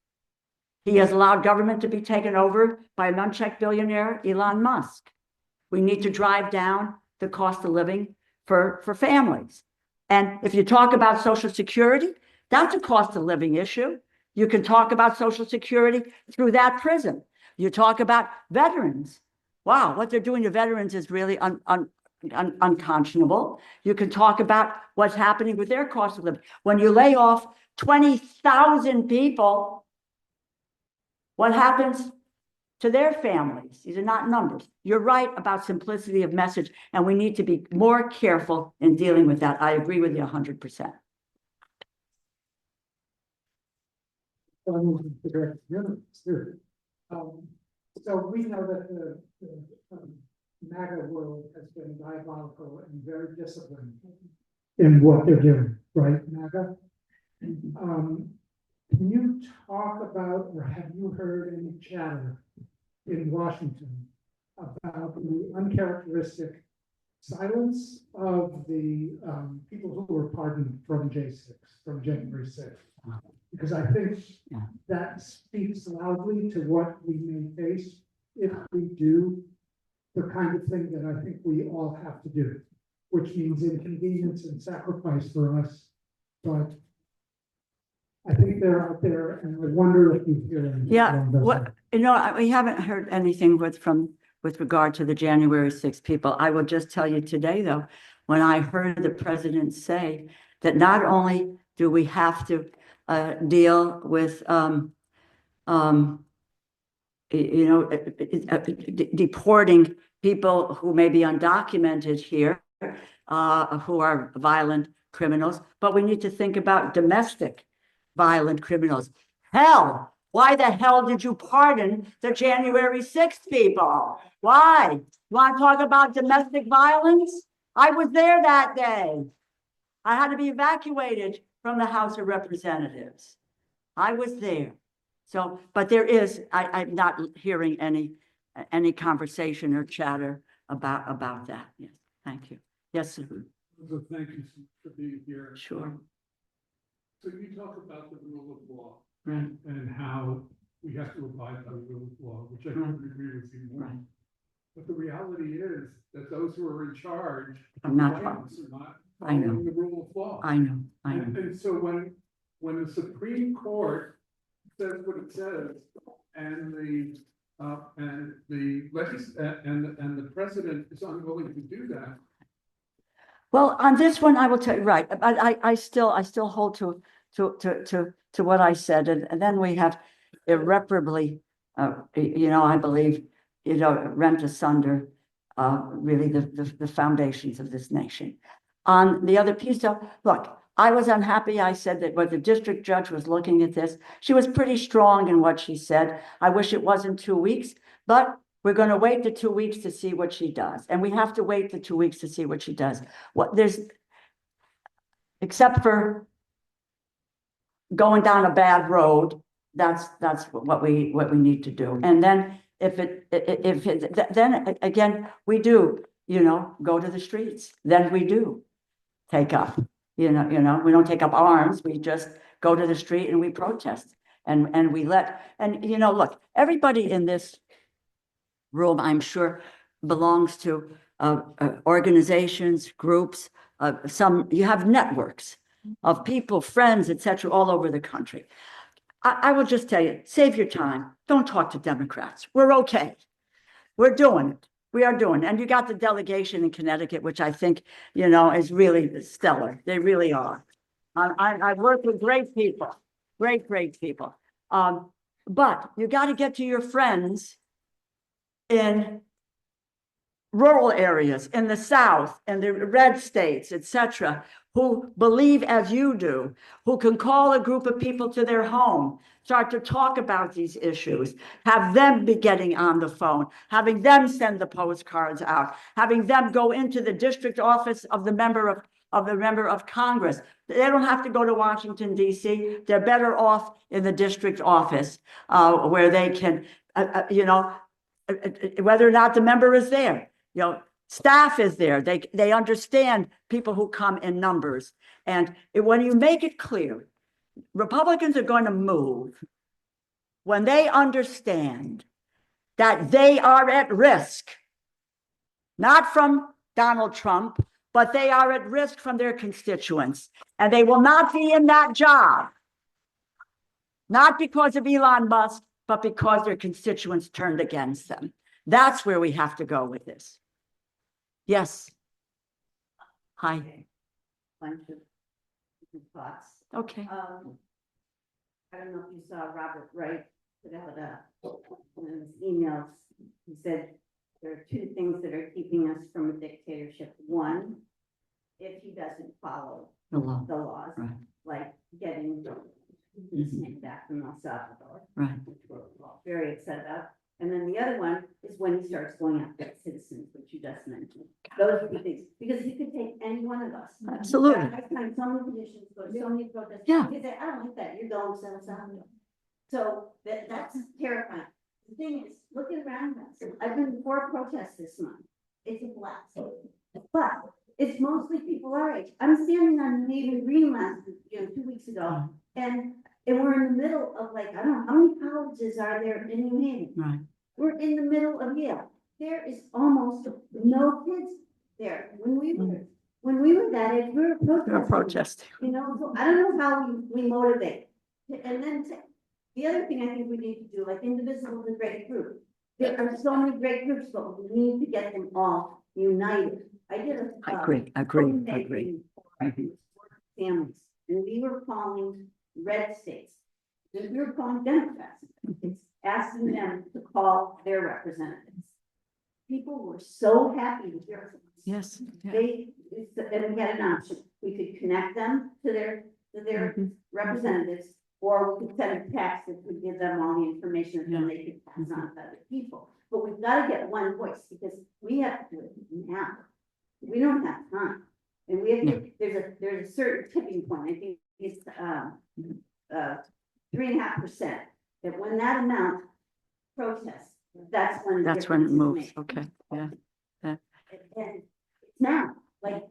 He has allowed government to be taken over by an unchecked billionaire, Elon Musk. We need to drive down the cost of living for families. And if you talk about Social Security, that's a cost of living issue. You can talk about Social Security through that prism. You talk about veterans. Wow, what they're doing to veterans is really unconscionable. You can talk about what's happening with their cost of living. When you lay off 20,000 people, what happens to their families? These are not numbers. You're right about simplicity of message, and we need to be more careful in dealing with that. I agree with you 100%. So we know that the MAGA world has been diabolical and very disciplined in what they're doing, right, MAGA? Can you talk about, or have you heard any chatter in Washington about the uncharacteristic silence of the people who were pardoned from from January 6th? Because I think that speaks loudly to what we may face if we do the kind of thing that I think we all have to do, which means inconvenience and sacrifice for us. But I think they're out there, and I wonder if you hear anything. Yeah, along those lines. we haven't heard anything with regard to the January 6th people. I will just tell you today, though, when I heard the president say that not only do we have to deal with deporting people who may be undocumented here, who are violent criminals, but we need to think about domestic violent criminals. Hell, why the hell did you pardon the January 6th people? Why? You want to talk about domestic violence? I was there that day. I had to be evacuated from the House of Representatives. I was there. So, but there is, I'm not hearing any conversation or chatter about that. Yes, thank you. Yes, sir. So thank you for being here. Sure. So you talk about the rule of law Right. and how we have to abide by the rule of law, which I couldn't agree with you more. Right. But the reality is that those who are in charge I'm not, are not I know. following the rule of law. I know. And so when the Supreme Court says what it says, and the president is unwilling to do that. Well, on this one, I will tell you, right, I still hold to what I said, and then we have irreparably, I believe, rent asunder, really the foundations of this nation. On the other piece, though, look, I was unhappy. I said that when the district judge was looking at this, she was pretty strong in what she said. I wish it wasn't 2 weeks, but we're going to wait the 2 weeks to see what she does. And we have to wait the 2 weeks to see what she does. Except for going down a bad road, that's what we need to do. And then then again, we do, go to the streets. Then we do take up, we don't take up arms. We just go to the street and we protest and we look, everybody in this room, I'm sure, belongs to organizations, groups, you have networks of people, friends, etc., all over the country. I will just tell you, save your time. Don't talk to Democrats. We're okay. We're doing it. We are doing it. And you got the delegation in Connecticut, which I think, is really stellar. They really are. I work with great people, great people. But you got to get to your friends in rural areas, in the South, in the red states, etc., who believe as you do, who can call a group of people to their home, start to talk about these issues, have them be getting on the phone, having them send the postcards out, having them go into the district office of the member of Congress. They don't have to go to Washington, D.C. They're better off in the district office where they can, whether or not the member is there, staff is there. They understand people who come in numbers. And when you make it clear, Republicans are going to move when they understand that they are at risk, not from Donald Trump, but they are at risk from their constituents. And they will not be in that job, not because of Elon Musk, but because their constituents turned against them. That's where we have to go with this. Yes. Hi. Bunch of thoughts. Okay. I don't know if you saw Robert Wright put out one of his emails. He said there are 2 things that are keeping us from a dictatorship. One, if he doesn't follow The law. the laws, Right. like getting this thing back from El Salvador, Right. which we're all very upset about. And then the other one is when he starts going after citizens, which you just mentioned. Those are the things, because he could take any one of us. Absolutely. I find so many petitions, go to so many protests. Yeah. Because I don't like that, you're going so. So that's terrifying. The thing is, look around us. I've been to 4 protests this month. It's a blast. But it's mostly people our age. I'm standing on Maven Green last, 2 weeks ago, and we're in the middle of like, I don't know, how many colleges are there in New Haven? Right. We're in the middle of Yale. There is almost no kids there. When we were that age, we were protesting. Protest. So I don't know how we motivate. And then the other thing I think we need to do, like Indivisible is a great group. There are so many great groups, but we need to get them all united. I did a. I agree. Families, and we were calling red states, and we were calling Democrats. It's asking them to call their representatives. People were so happy to hear from us. Yes. Yeah. And we had an option. We could connect them to their representatives, or we could send a text that would give them all the information that then they could pass on to other people. But we've got to get one voice, because we have to do it now. We don't have time. And we have to, there's a certain tipping point. I think it's 3.5%. That when that amount protests, that's when the That's when it difference is moves. made. Okay. Yeah. And it's now, like,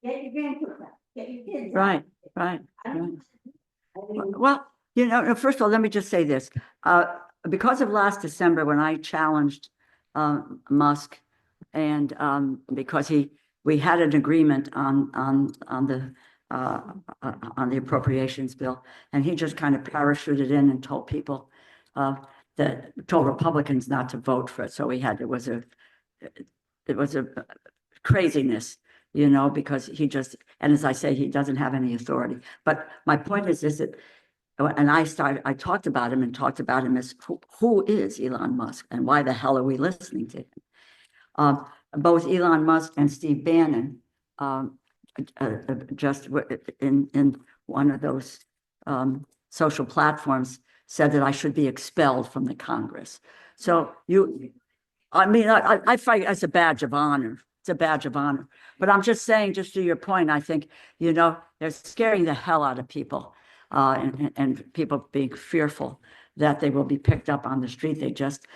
get your grandkids out, get your kids out. Right. I don't- I mean, Well, first of all, let me just say this. Because of last December, when I challenged Musk, and because we had an agreement on the appropriations bill, and he just kind of parachuted in and told people told Republicans not to vote for it. So it was a craziness, because he just, and as I say, he doesn't have any authority. But my point is that, and I talked about him as who is Elon Musk, and why the hell are we listening to him? Both Elon Musk and Steve Bannon, just in one of those social platforms, said that I should be expelled from the Congress. So I fight as a badge of honor. It's a badge of honor. But I'm just saying, just to your point, I think, they're scaring the hell out of people, and people being fearful that they will be picked up on the street. They just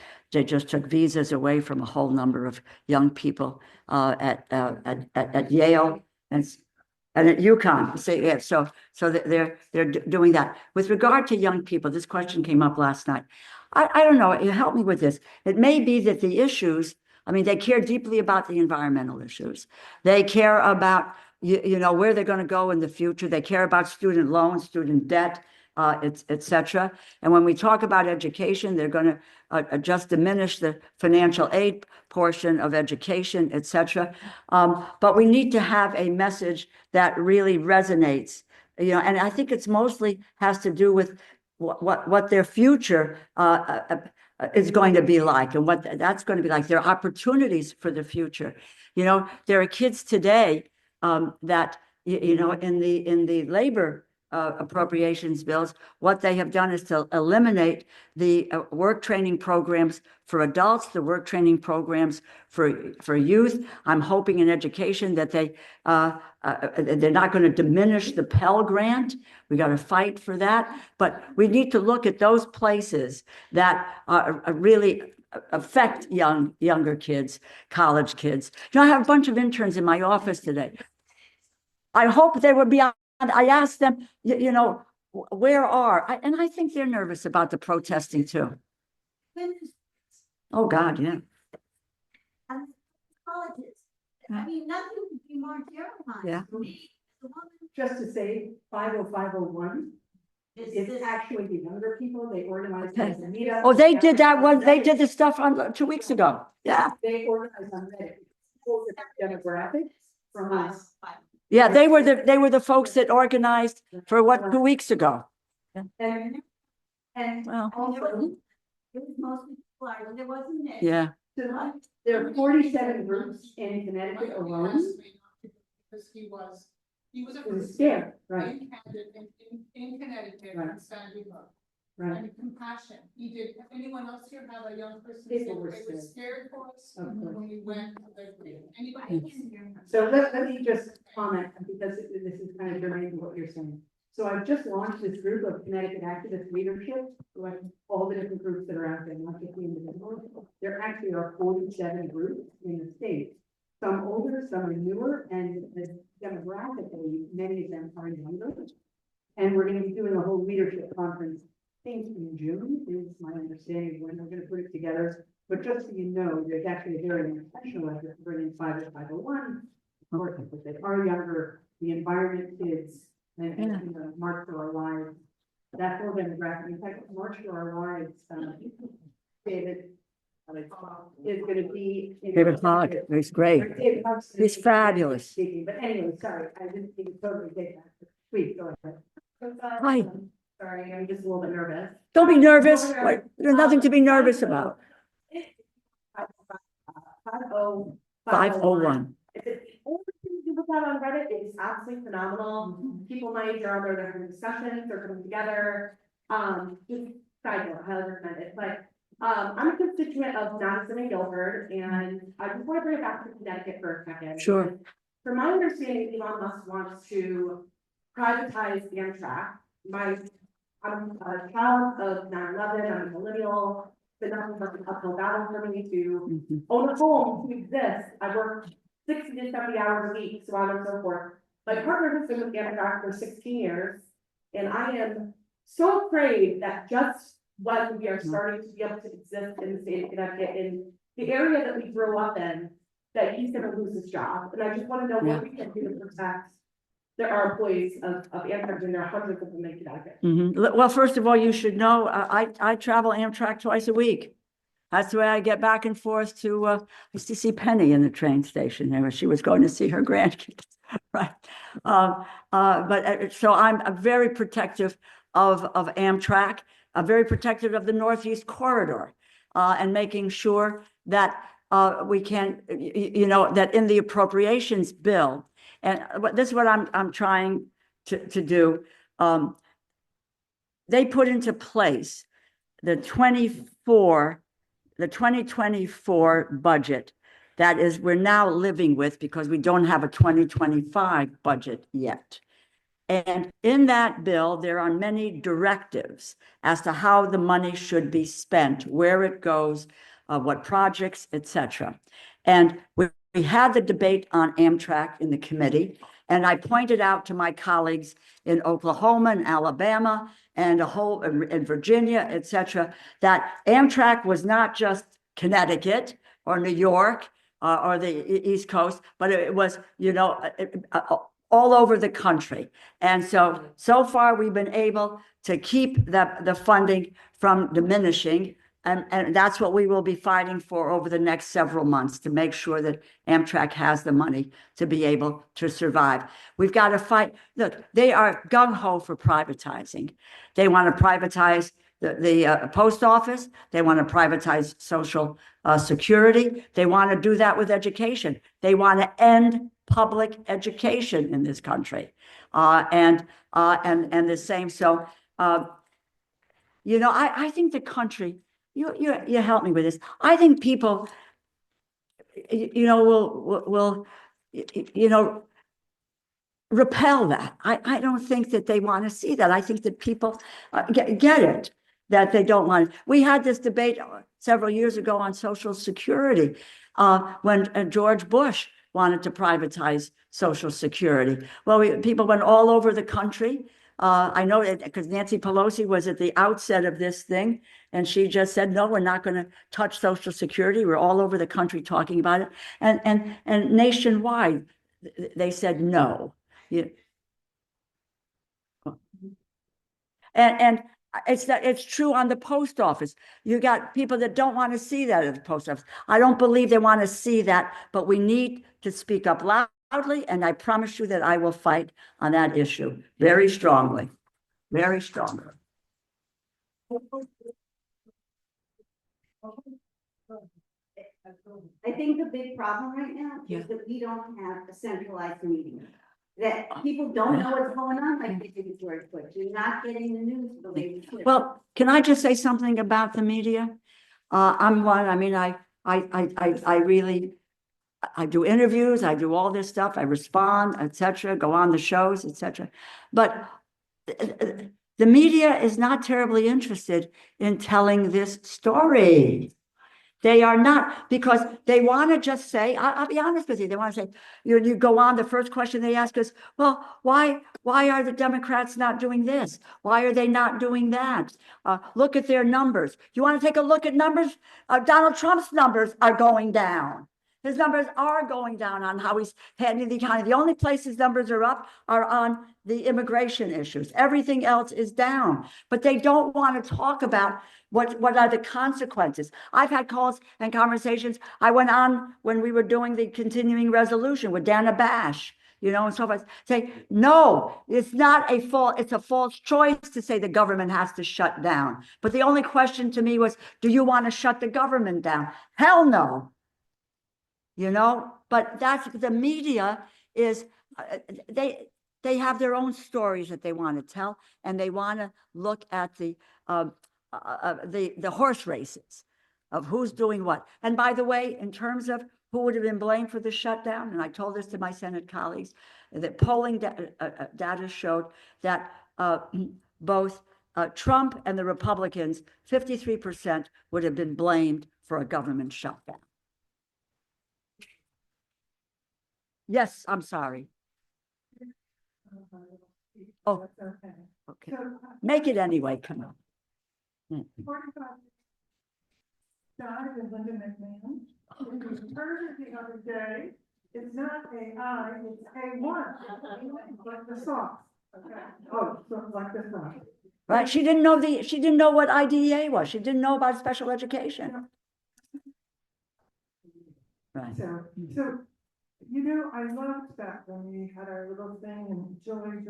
took visas away from a whole number of young people at Yale and at UConn. So they're doing that. With regard to young people, this question came up last night. I don't know. Help me with this. It may be that the issues, they care deeply about the environmental issues. They care about where they're going to go in the future. They care about student loans, student debt, et cetera. And when we talk about education, they're going to just diminish the financial aid portion of education, et cetera. But we need to have a message that really resonates, and I think it's mostly has to do with what their future is going to be like, and what that's going to be like, their opportunities for the future. There are kids today that, in the labor appropriations bills, what they have done is to eliminate the work training programs for adults, the work training programs for youth. I'm hoping in education that they're not going to diminish the Pell Grant. We got to fight for that, but we need to look at those places that really affect younger kids, college kids. I have a bunch of interns in my office today. I hope they would be on. I asked them, where are, and I think they're nervous about the protesting too. Oh, God, yeah. And colleges. Nothing could be more terrifying. Yeah. For me, the woman Just to say, 50501 is actually the younger people, they organize. Okay. Meetups. Oh, they did that one. They did the stuff on 2 weeks ago. Yeah. They organize on Reddit. People with demographics from us. Yeah, they were the folks that organized for 2 weeks ago. And Well, Also, it was mostly Florida, there wasn't it? yeah. there are 47 groups in Connecticut alone. Because he was a. It was scared, right? In Connecticut, Right. on Sandy Hook. Right. and compassion. Did anyone else here have a young person say People they were were scared. scared for us Of course. when we went to the, anybody else? So let me just comment, because this is kind of germane to what you're saying. So I've just launched this group of Connecticut activist leadership, like all the different groups that are out there, not just the individuals. There actually are 47 groups in the state. Some older, some are newer, and demographically, many of them are younger. And we're gonna be doing a whole leadership conference, I think in June is my understanding when we're gonna put it together. But just so you know, there's actually a very intentional effort to bring in 501, working with it, our younger, the environment kids, and, you know, March for Our Lives. That whole demographic, in fact, March for Our Lives, David is gonna be. David Hogg, he's great. David Hogg's gonna He's be fabulous. speaking, but anyway, sorry, I didn't think totally take that. Please, go ahead. Hi. Sorry, I'm just a little bit nervous. Don't be nervous. Like, there's nothing to be nervous about. 501. If it's only thing you put that on Reddit, it is absolutely phenomenal. People my age are on there, they're having discussions, they're coming together. Just side note, highly recommend it, but I'm a constituent of Madison and Guilford, and I just want to bring it back to Connecticut for a second. Sure. From my understanding, Elon Musk wants to privatize Amtrak. I'm a child of 9/11, I'm a millennial, but nothing but an uphill battle for me to own a home to exist. I work 60 to 70 hours a week, so on and so forth. My partner has been with Amtrak for 16 years, and I am so afraid that just when we are starting to be able to exist in the state of Connecticut, in the area that we grew up in, that he's gonna lose his job. And I just wanna know what we can do to protect our employees of Amtrak, and there are hundreds of them in Connecticut. Well, first of all, you should know, I travel Amtrak twice a week. That's the way I get back and forth to, I used to see Penny in the train station there, she was going to see her grandkids, right? So I'm very protective of Amtrak, very protective of the Northeast Corridor, and making sure that we can, you know, that in the appropriations bill, and this is what I'm trying to do. They put into place the 2024 budget. That is, we're now living with, because we don't have a 2025 budget yet. And in that bill, there are many directives as to how the money should be spent, where it goes, what projects, etc. And we had the debate on Amtrak in the committee, and I pointed out to my colleagues in Oklahoma and Alabama and in Virginia, etc., that Amtrak was not just Connecticut or New York or the East Coast, but it was, you know, all over the country. And so far we've been able to keep the funding from diminishing. And that's what we will be fighting for over the next several months, to make sure that Amtrak has the money to be able to survive. We've got to fight. Look, they are gung-ho for privatizing. They want to privatize the post office. They want to privatize Social Security. They want to do that with education. They want to end public education in this country. And the same. So, you know, I think the country, you help me with this. I think people, you know, will you know, repel that. I don't think that they want to see that. I think that people get it, that they don't want it. We had this debate several years ago on Social Security when George Bush wanted to privatize Social Security. Well, people went all over the country. I know it because Nancy Pelosi was at the outset of this thing, and she just said, no, we're not going to touch Social Security. We're all over the country talking about it. And nationwide, they said no. And it's true on the post office. You got people that don't want to see that at the post office. I don't believe they want to see that, but we need to speak up loudly, and I promise you that I will fight on that issue very strongly, very strongly. I think the big problem right now is that we don't have a centralized meeting. That people don't know what's going on, like they did with George Bush. You're not getting the news the way you should. Well, can I just say something about the media? I'm one, I mean, I really, I do interviews, I do all this stuff, I respond, etc., go on the shows, etc. But the media is not terribly interested in telling this story. They are not, because they want to just say, I'll be honest with you, they want to say, you go on, the first question they ask is, well, why are the Democrats not doing this? Why are they not doing that? Look at their numbers. You want to take a look at numbers? Donald Trump's numbers are going down. His numbers are going down on how he's handling the economy. The only place his numbers are up are on the immigration issues. Everything else is down, but they don't want to talk about what are the consequences. I've had calls and conversations. I went on when we were doing the continuing resolution with Dana Bash, and so forth, say, no, it's not it's a false choice to say the government has to shut down. But the only question to me was, do you want to shut the government down? Hell no. But that's the media is, they have their own stories that they want to tell, and they want to look at the horse races of who's doing what. And by the way, in terms of who would have been blamed for the shutdown, and I told this to my Senate colleagues, that polling data showed that both Trump and the Republicans, 53% would have been blamed for a government shutdown. Yes, I'm sorry. Oh, okay. Make it anyway, come on. Died in Linda McMahon. It was heard the other day. It's not AI, it's A1, like the sauce. Okay. Oh, so like the sauce. Right, she didn't know what IDEA was. She didn't know about special education. Right. So, I loved that when we had our little thing and joy,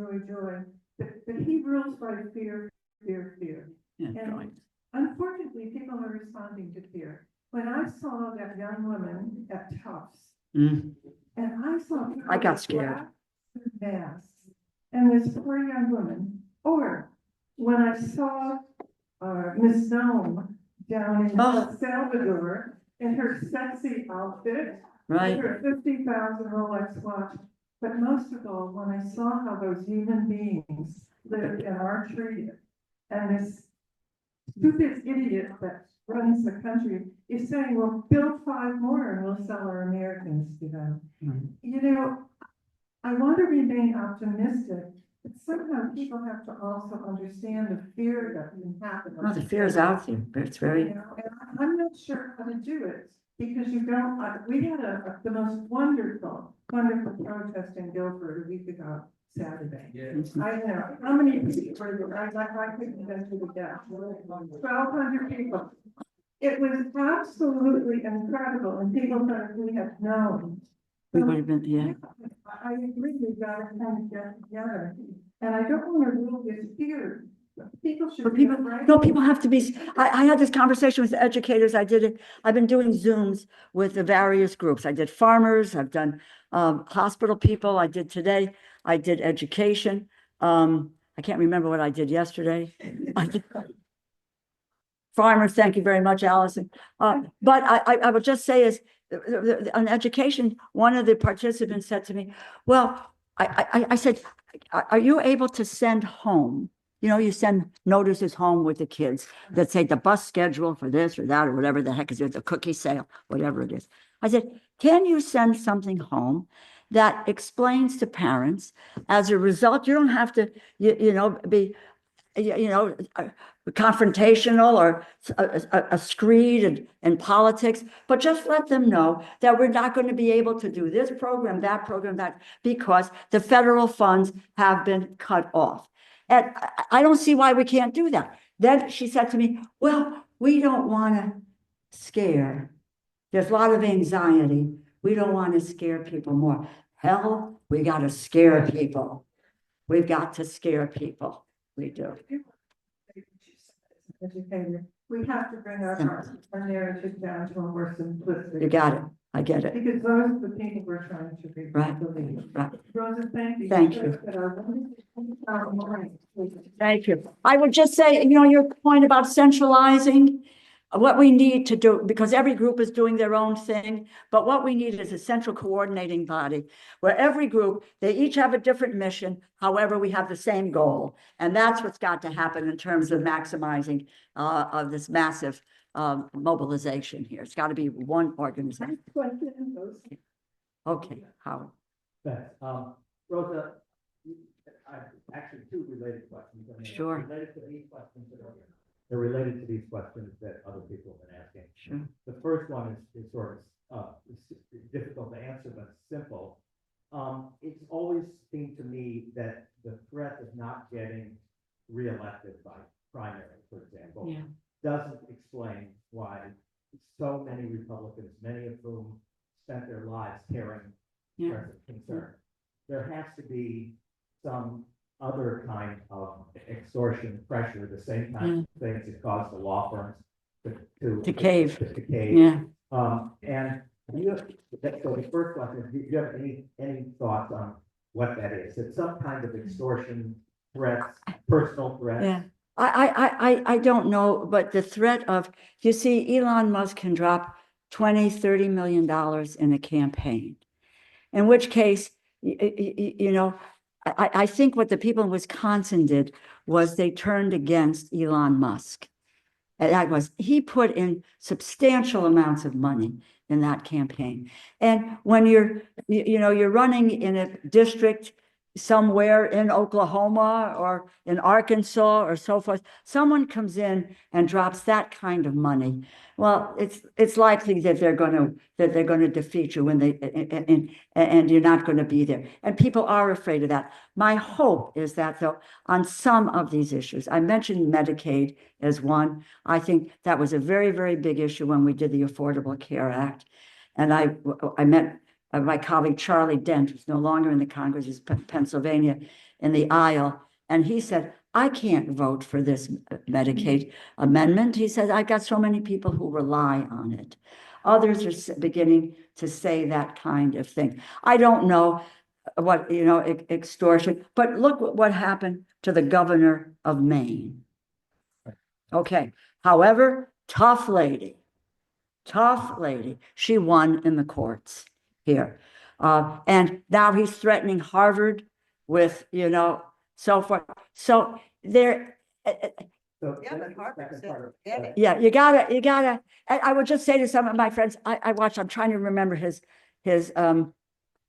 but he rules by fear. Yeah, And right. unfortunately, people are responding to fear. When I saw that young woman at Tufts, Mm. and I saw. I got scared. Masks, and this poor young woman, or when I saw Miss Nome down in El Salvador in her sexy outfit, Right. with her 50,000 Rolex watch, but most of all, when I saw how those human beings lived and are treated, and this stupid idiot that runs the country is saying, well, build 5 more and we'll sell our Americans to them. Mm. I want to remain optimistic, but somehow people have to also understand the fear that can happen. No, the fear is out there, but it's very. And I'm not sure how to do it, because we had the most wonderful protest in Guilford a week ago, Saturday. Yeah. I know, how many people were there? I couldn't get to the death. 1,200 people. It was absolutely incredible, and people thought we had known. We would have been, yeah. I agree, we've got to kind of get together, and I don't want to rule this fear. People should. But people have to be, I had this conversation with educators. I've been doing Zooms with the various groups. I did farmers, I've done hospital people. I did today, I did education. I can't remember what I did yesterday. Farmers, thank you very much, Allison. But I would just say is, on education, one of the participants said to me, well, I said, are you able to send home? You send notices home with the kids that say the bus schedule for this or that or whatever the heck is it, the cookie sale, whatever it is. I said, can you send something home that explains to parents, as a result, you don't have to, be, confrontational or a screed in politics, but just let them know that we're not going to be able to do this program, that, because the federal funds have been cut off. And I don't see why we can't do that. Then she said to me, well, we don't want to scare. There's a lot of anxiety. We don't want to scare people more. Hell, we got to scare people. We've got to scare people. We do. Educator, we have to bring our narrative down to a more simplistic. You got it. I get it. Because those are the people we're trying to reach. Right, right. Rosa, thank you. Thank you. That are our minds. Thank you. I would just say, your point about centralizing, what we need to do, because every group is doing their own thing, but what we need is a central coordinating body where every group, they each have a different mission. However, we have the same goal. And that's what's got to happen in terms of maximizing of this massive mobilization here. It's got to be one organization. Okay, Howard. Thanks. Rosa, I actually two related questions. I mean, Sure. Related to these questions that are, they're related to these questions that other people have been asking. Sure. The first one is sort of it's difficult to answer, but simple. It's always seemed to me that the threat of not getting reelected by primary, for example, Yeah. doesn't explain why so many Republicans, many of whom spent their lives carrying Yeah. concern. There has to be some other kind of extortion pressure, the same kind of things that cause the law firms To cave. to cave. Yeah. And so the first question is, do you have any thoughts on what that is? It's some kind of extortion threats, personal threats? Yeah. I don't know, but the threat of, you see, Elon Musk can drop $20-30 million in a campaign. In which case, I think what the people in Wisconsin did was they turned against Elon Musk. And that was, he put in substantial amounts of money in that campaign. And when you're running in a district somewhere in Oklahoma or in Arkansas or so forth, someone comes in and drops that kind of money. Well, it's likely that they're going to defeat you when and you're not going to be there. And people are afraid of that. My hope is that, though, on some of these issues, I mentioned Medicaid as one. I think that was a very, very big issue when we did the Affordable Care Act. And I met my colleague Charlie Dent, who's no longer in the Congress, he's Pennsylvania, in the aisle. And he said, I can't vote for this Medicaid amendment. He said, I've got so many people who rely on it. Others are beginning to say that kind of thing. I don't know what, extortion, but look what happened to the governor of Maine. Okay. However, tough lady. She won in the courts here. And now he's threatening Harvard with, so forth. So there. So Yeah, but Harvard said, get it. Yeah, you gotta, I would just say to some of my friends, I watched, I'm trying to remember his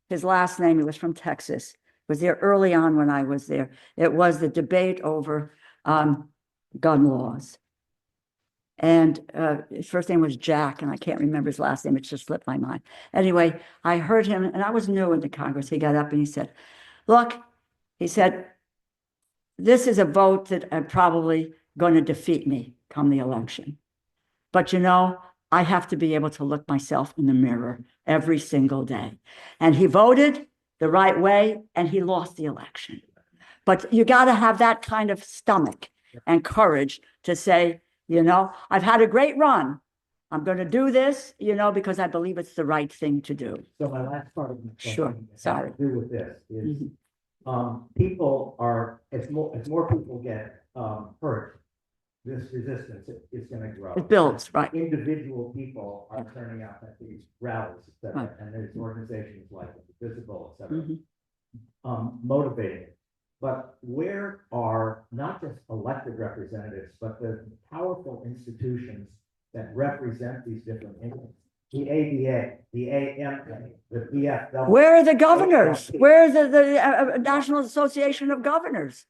last name. He was from Texas, was there early on when I was there. It was the debate over gun laws. And his first name was Jack, and I can't remember his last name. It just slipped my mind. Anyway, I heard him, and I was new into Congress. He got up and he said, look, he said, this is a vote that I'm probably going to defeat me come the election. But I have to be able to look myself in the mirror every single day. And he voted the right way, and he lost the election. But you got to have that kind of stomach and courage to say, I've had a great run. I'm going to do this, because I believe it's the right thing to do. So my last part of the question Sure. Sorry. has to do with this is, people are, as more people get hurt, this resistance is going to grow. It builds, right? Individual people are turning out at these rallies, et cetera, Right. and there's organizations like Visible, et Mm-hmm. cetera, motivating it. But where are not just elected representatives, but the powerful institutions that represent these different entities? The ABA, the AMA, the VFW. Where are the governors? Where are the National Association of Governors?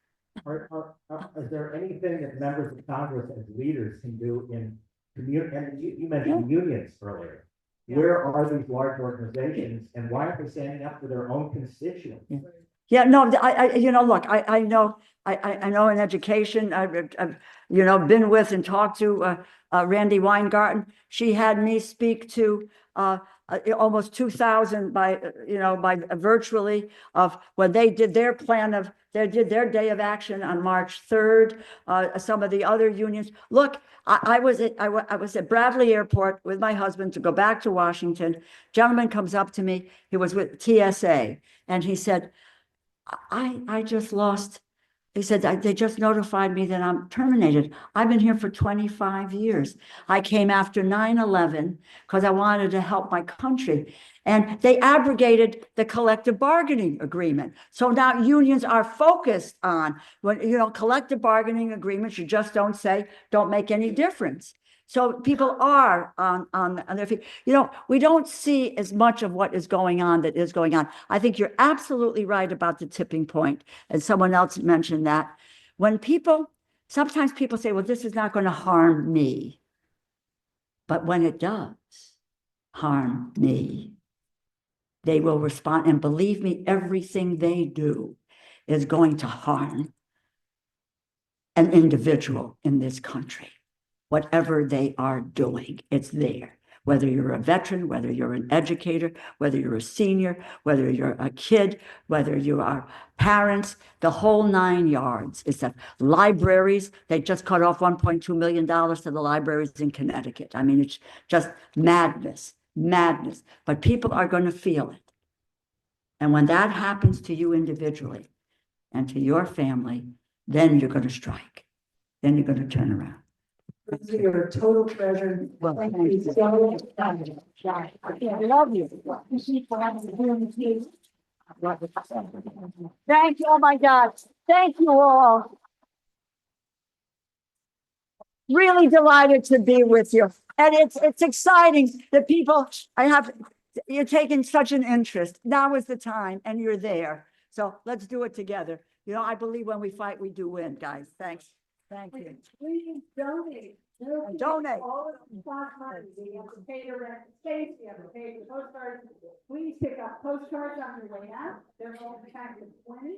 Is there anything that members of Congress as leaders can do in community? And you mentioned unions earlier. Where are these large organizations, and why aren't they standing up for their own constituents? Yeah, no, look, I know in education, I've been with and talked to Randy Weingarten. She had me speak to almost 2,000 by, by virtually of when they did their did their day of action on March 3rd. Some of the other unions. Look, I was at Bradley Airport with my husband to go back to Washington. Gentleman comes up to me. He was with TSA, and he said, I just lost. He said, they just notified me that I'm terminated. I've been here for 25 years. I came after 9/11 because I wanted to help my country. And they abrogated the collective bargaining agreement. So now unions are focused on when, collective bargaining agreements, you just don't make any difference. So people are on their feet. We don't see as much of what is going on that is going on. I think you're absolutely right about the tipping point. And someone else mentioned that. Sometimes people say, well, this is not going to harm me. But when it does harm me, they will respond. And believe me, everything they do is going to harm an individual in this country. Whatever they are doing, it's there. Whether you're a veteran, whether you're an educator, whether you're a senior, whether you're a kid, whether you are parents, the whole 9 yards. It's that libraries, they just cut off $1.2 million to the libraries in Connecticut. I mean, it's just madness. But people are going to feel it. And when that happens to you individually and to your family, then you're going to strike. Then you're going to turn around. You're a total treasure. Well, Thank you so much. I love you. Thank you. Oh my God. Thank you all. Really delighted to be with you. And it's exciting that you're taking such an interest. Now is the time and you're there. So let's do it together. I believe when we fight, we do win, guys. Thanks. Thank you. Please donate. Donate. All of the money, we have to pay the rent space, we have to pay the postcards. Please pick up postcards on your way out. They're all packed at 20.